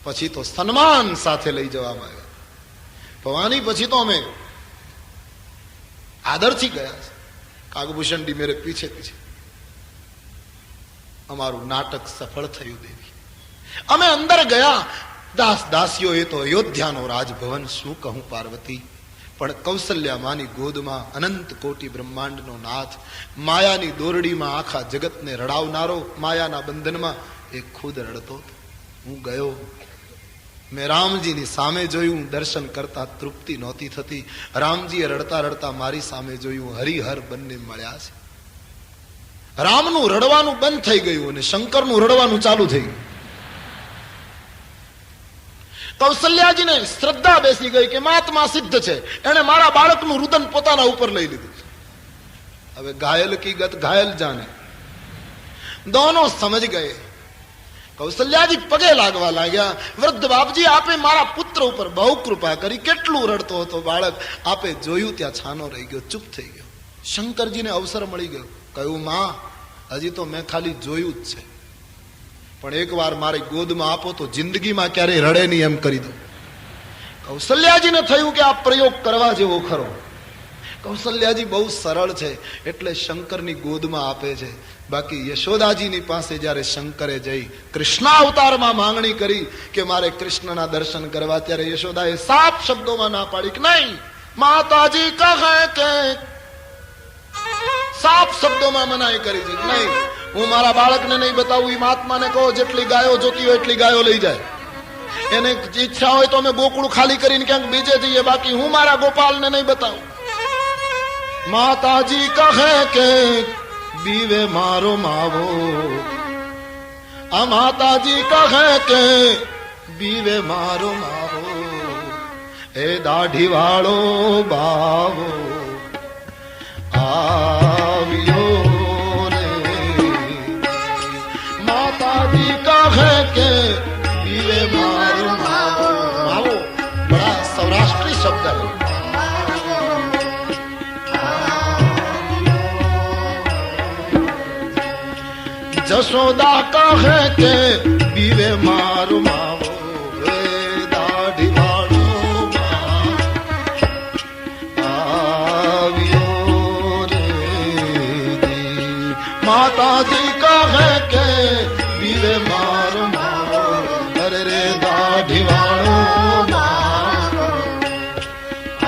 પછી તો સન્માન સાથે લઈ જવામાં આવ્યા. ભવાની પછી તો અમે આદરથી ગયા છે. કાગભૂષણજી મેરે પીછે પીછે. અમારું નાટક સફળ થયું દેવી. અમે અંદર ગયા. દાસ દાસીઓ એ તો અયોધ્યાનો રાજભવન શું કહું પાર્વતી, પણ કૌશલ્યા માની ગોદમાં અનંત કોટી બ્રહ્માંડનો નાથ, માયાની દોરડીમાં આખા જગતને રડાવનારો, માયાના બંધનમાં એ ખુદ રડતો. હું ગયો, મેં રામજીની સામે જોયું, દર્શન કરતા તૃપ્તિ નહોતી થતી. રામજીએ રડતા રડતા મારી સામે જોયું, હરિહર બંને મળ્યા છે. રામનું રડવાનું બંધ થઈ ગયું અને શંકરનું રડવાનું ચાલુ થઈ ગયું. કૌશલ્યાજીને શ્રદ્ધા બેસી ગઈ કે મહાત્મા સિદ્ધ છે, એને મારા બાળકનું રુદન પોતાના ઉપર લઈ લીધું. હવે ઘાયલ કી ગત ઘાયલ જાને, દોનો સમજ ગયે. કૌશલ્યાજી પગે લાગવા લાગ્યા. વૃદ્ધ બાપજી, આપે મારા પુત્ર ઉપર બહુ કૃપા કરી, કેટલું રડતો હતો બાળક, આપે જોયું ત્યાં છાનો રહી ગયો, ચૂપ થઈ ગયો. શંકરજીને અવસર મળી ગયો. કહ્યું, માં હજી તો મેં ખાલી જોયું જ છે, પણ એક વાર મારી ગોદમાં આપો તો જિંદગીમાં ક્યારેય રડે નહીં એમ કરી દો. કૌશલ્યાજીને થયું કે આ પ્રયોગ કરવા જેવો ખરો. કૌશલ્યાજી બહુ સરળ છે એટલે શંકરની ગોદમાં આપે છે. બાકી યશોદાજીની પાસે જયારે શંકરે જઈ કૃષ્ણાવતારમાં માંગણી કરી કે મારે કૃષ્ણના દર્શન કરવા, ત્યારે યશોદાએ સાફ શબ્દોમાં ના પાડી કે નહીં, માતાજી કહે કે, સાફ શબ્દોમાં મનાઈ કરી છે. નહીં, હું મારા બાળકને નહીં બતાવું. એ મહાત્માને કહો જેટલી ગાયો જોતી હોય એટલી ગાયો લઈ જાય. એને ઈચ્છા હોય તો અમે ગોકુળ ખાલી કરીને ક્યાંક બીજે જઈએ, બાકી હું મારા ગોપાલને નહીં બતાવું. માતાજી કહે કે બીવે મારો માવો, આ માતાજી કહે કે બીવે મારો માવો, એ દાઢી વાળો બાવો આવ્યો રે. માતાજી કહે કે બીવે મારો માવો. માવો બડા સૌરાષ્ટ્રી શબ્દ है. જશોદા કહે કે બીવે મારો માવો, એ દાઢી વાળો આવ્યો રે. માતાજી કહે કે બીવે મારો માવો, અરે રે દાઢી વાળો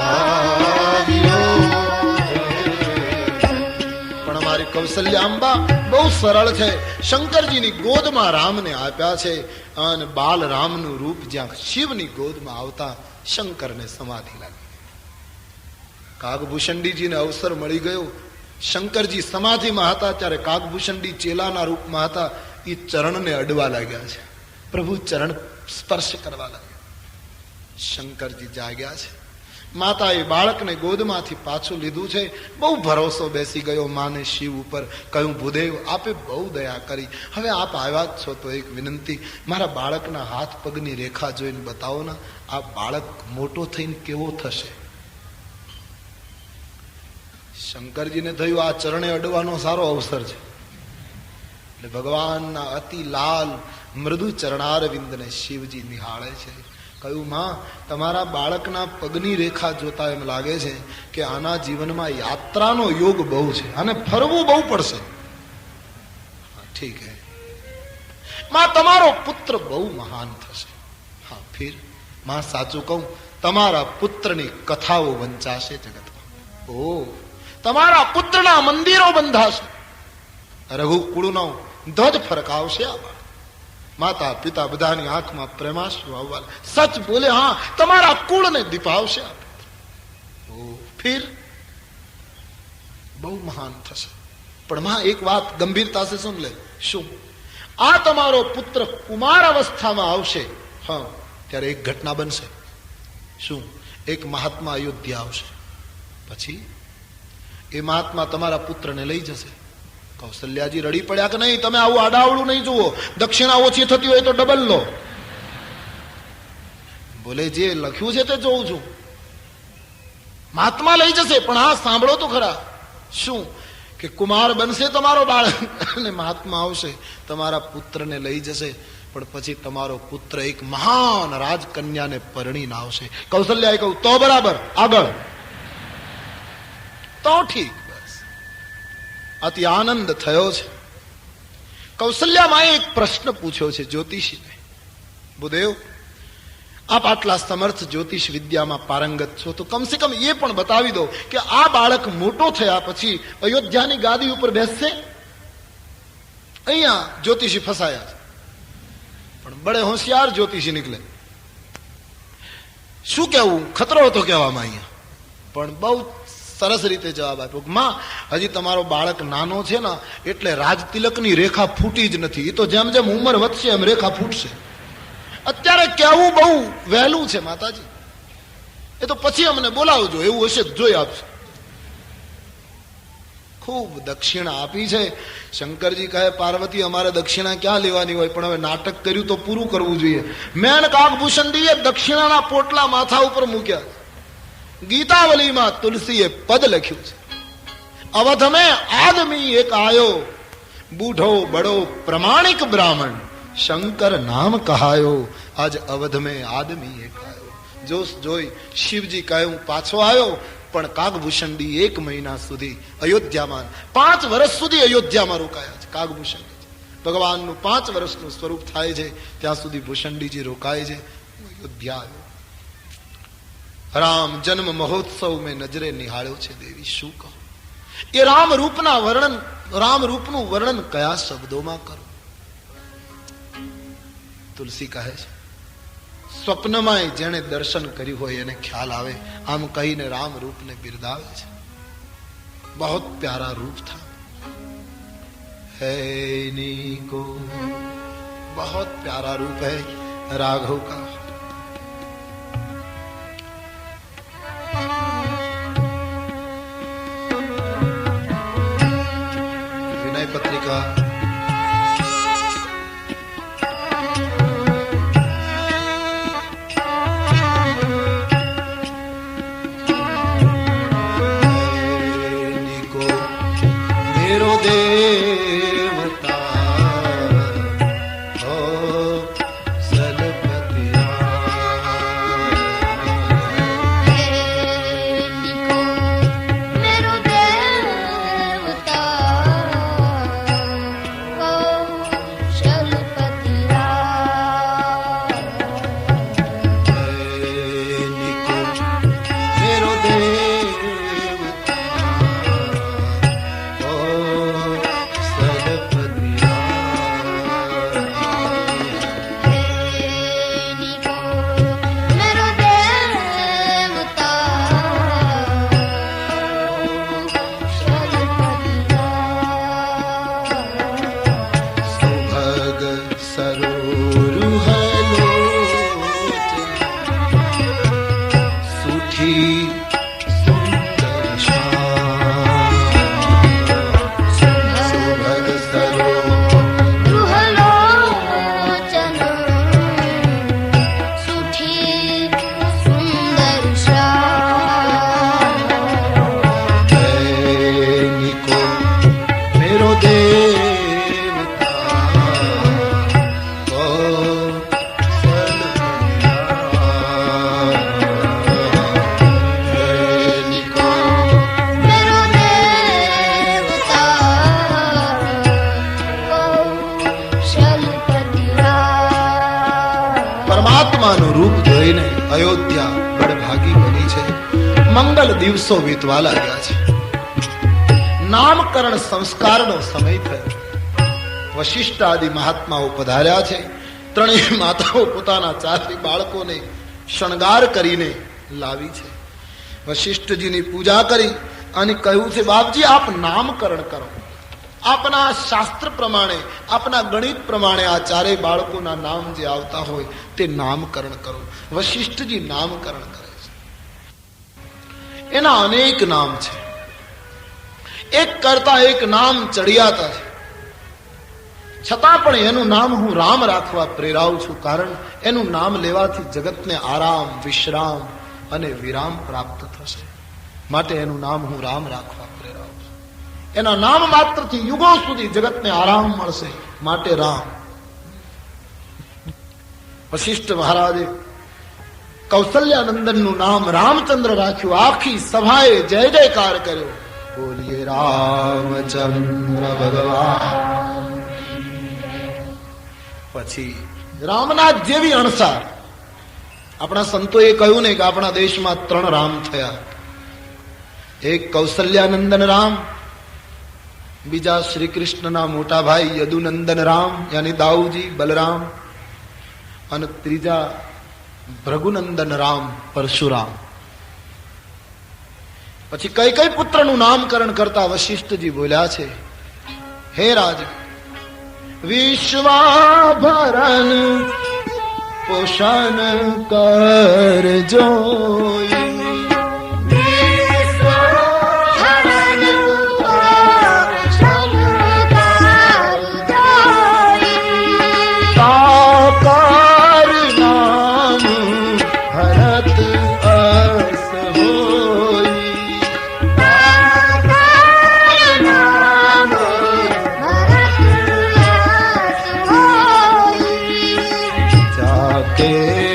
આવ્યો. પણ અમારી કૌશલ્યાંબા બહુ સરળ છે. શંકરજીની ગોદમાં રામને આપ્યા છે અને બાલ રામનું રૂપ જ્યાં શિવની ગોદમાં આવતા શંકરને સમાધિ લાગી. કાગભૂષણજીને અવસર મળી ગયો. શંકરજી સમાધિમાં હતા ત્યારે કાગભૂષણજી ચેલાના રૂપમાં હતા. એ ચરણને અડવા લાગ્યા છે, પ્રભુ ચરણ સ્પર્શ કરવા લાગ્યા. શંકરજી જાગ્યા છે. માતાએ બાળકને ગોદમાંથી પાછું લીધું છે. બહુ ભરોસો બેસી ગયો માને શિવ ઉપર. કહ્યું, ભૂદેવ આપે બહુ દયા કરી, હવે આપ આવ્યા જ છો તો એક વિનંતી, મારા બાળકના હાથ પગની રેખા જોઈને બતાવો ને, આ બાળક મોટો થઈને કેવો થશે. શંકરજીને થયું આ ચરણે અડવાનો સારો અવસર છે. એટલે ભગવાનના અતિ લાલ મૃદુ ચરણારવિંદને શિવજી નિહાળે છે. કહ્યું, માં તમારા બાળકના પગની રેખા જોતા એમ લાગે છે કે આના જીવનમાં યાત્રાનો યોગ બહુ છે, આને ફરવું બહુ પડશે. ઠીક હે માં, તમારો પુત્ર બહુ મહાન થશે. હા ફિર માં, સાચું કહું, તમારા પુત્રની કથાઓ વંચાશે જગતમાં. ઓ, તમારા પુત્રના મંદિરો બંધાશે, રઘુકુળનો ધ્વજ ફરકાવશે. આ માતા પિતા બધાની આંખમાં પ્રેમાશ્રુ આવવા. સચ બોલે, હા, તમારા કુળને દીપાવશે. ફિર બહુ મહાન થશે. પણ માં એક વાત ગંભીરતા સે સુન લે. શું? આ તમારો પુત્ર કુમાર અવસ્થામાં આવશે, હા, ત્યારે એક ઘટના બનશે. શું? એક મહાત્મા અયોધ્યા આવશે. પછી એ મહાત્મા તમારા પુત્રને લઈ જશે. કૌશલ્યાજી રડી પડ્યા કે નહીં, તમે આવું આડાવડું નહીં જુઓ, દક્ષિણા ઓછી થતી હોય તો ડબલ લો. બોલે જે લખ્યું છે તે જોઉં છું, મહાત્મા લઈ જશે, પણ હા સાંભળો તો ખરા. શું કે કુમાર બનશે તમારો બાળક અને મહાત્મા આવશે તમારા પુત્રને લઈ જશે, પણ પછી તમારો પુત્ર એક મહાન રાજકન્યાને પરણીને આવશે. કૌશલ્યાએ કહ્યું તો બરાબર, આગળ તો ઠીક. બસ અતિ આનંદ થયો છે. કૌશલ્યામાએ એક પ્રશ્ન પૂછ્યો છે જ્યોતિષીને, બુદેવ આપ આટલા સમર્થ જ્યોતિષ વિદ્યામાં પારંગત છો, તો કમસે કમ એ પણ બતાવી દો કે આ બાળક મોટો થયા પછી અયોધ્યાની ગાદી ઉપર બેસશે. અહીંયા જ્યોતિષી ફસાયા છે, પણ બડે હોશિયાર જ્યોતિષી નીકળે. શું કહેવું, ખતરો હતો કહેવામાં અહીંયા, પણ બહુ સરસ રીતે જવાબ આપ્યો. માં, હજી તમારો બાળક નાનો છે ને એટલે રાજતિલકની રેખા ફૂટી જ નથી. એ તો જેમ જેમ ઉંમર વધશે એમ રેખા ફૂટશે. અત્યારે કહેવું બહુ વહેલું છે માતાજી, એ તો પછી અમને બોલાવજો, એવું હશે જોઈ આપશે. ખૂબ દક્ષિણા આપી છે. શંકરજી કહે પાર્વતી અમારે દક્ષિણા ક્યાં લેવાની હોય, પણ હવે નાટક કર્યું તો પૂરું કરવું જોઈએ. મેન કાગભૂષણજીએ દક્ષિણાના પોટલા માથા ઉપર મૂક્યા. ગીતાવલીમાં તુલસીએ પદ લખ્યું છે, અવધ મેં આદમી એક આયો, બૂઢો બડો પ્રમાણિક બ્રાહ્મણ, શંકર નામ કહાયો, આજ અવધ મેં આદમી એક આયો. જોશ જોઈ શિવજી કહે હું પાછો આવ્યો, પણ કાગભૂષણજી 1 મહિના સુધી અયોધ્યામાં, 5 વર્ષ સુધી અયોધ્યામાં રોકાયા છે કાગભૂષણજી. ભગવાનનું 5 વર્ષનું સ્વરૂપ થાય છે ત્યાં સુધી ભૂષણજીજી રોકાય છે. અયોધ્યા આવ્યો. રામ જન્મ મહોત્સવ મેં નજરે નિહાળ્યો છે દેવી, શું કહું. એ રામ રૂપનું વર્ણન કયા શબ્દોમાં કરું. તુલસી કહે છે સ્વપ્નમાં જેણે દર્શન કર્યું હોય એને ખ્યાલ આવે. આમ કહીને રામ રૂપને બિરદાવે છે. બહુ પ્યારા રૂપ થા है नीको, बहुत प्यारा रूप है राघव का. विनय पत्रिका અયોધ્યા બડભાગી બની છે. મંગલ દિવસો વીતવા લાગ્યા છે. નામકરણ સંસ્કારનો સમય થયો. વશિષ્ઠ આદિ મહાત્માઓ પધાર્યા છે. ત્રણેય માતાઓ પોતાના 4 બાળકોને શણગાર કરીને લાવી છે. વશિષ્ઠજીની પૂજા કરી અને કહ્યું છે બાપજી આપ નામકરણ કરો. આપના શાસ્ત્ર પ્રમાણે, આપના ગણિત પ્રમાણે આ 4 બાળકોના નામ જે આવતા હોય તે નામકરણ કરો. વશિષ્ઠજી નામકરણ કરે છે. એના અનેક નામ છે. એક કરતા એક નામ ચડિયાતા છે, છતાં પણ એનું નામ હું રામ રાખવા પ્રેરાવું છું. કારણ એનું નામ લેવાથી જગતને આરામ, વિશ્રામ અને વિરામ પ્રાપ્ત થશે. માટે એનું નામ હું રામ રાખવા પ્રેરાવું છું. એના નામ માત્રથી યુગો સુધી જગતને આરામ મળશે. માટે રામ. વશિષ્ઠ મહારાજે કૌશલ્યાનંદનનું નામ રામચંદ્ર રાખ્યું. આખી સભાએ જય જયકાર કર્યો. બોલીએ રામચંદ્ર ભગવાન. પછી રામનાથ જેવી અણસાર આપણા સંતોએ કહ્યું ને કે આપણા દેશમાં 3 રામ થયા. એક કૌશલ્યાનંદન રામ, બીજા શ્રી કૃષ્ણના મોટા ભાઈ યદુનંદન રામ યાની દાઉજી બલરામ, અને ત્રીજા ભૃગુનંદન રામ પરશુરામ. પછી કઈ કઈ પુત્રનું નામકરણ કરતા વશિષ્ઠજી બોલ્યા છે, હે રાજ, વિશ્વાભરણ પોષણ કરજો, કે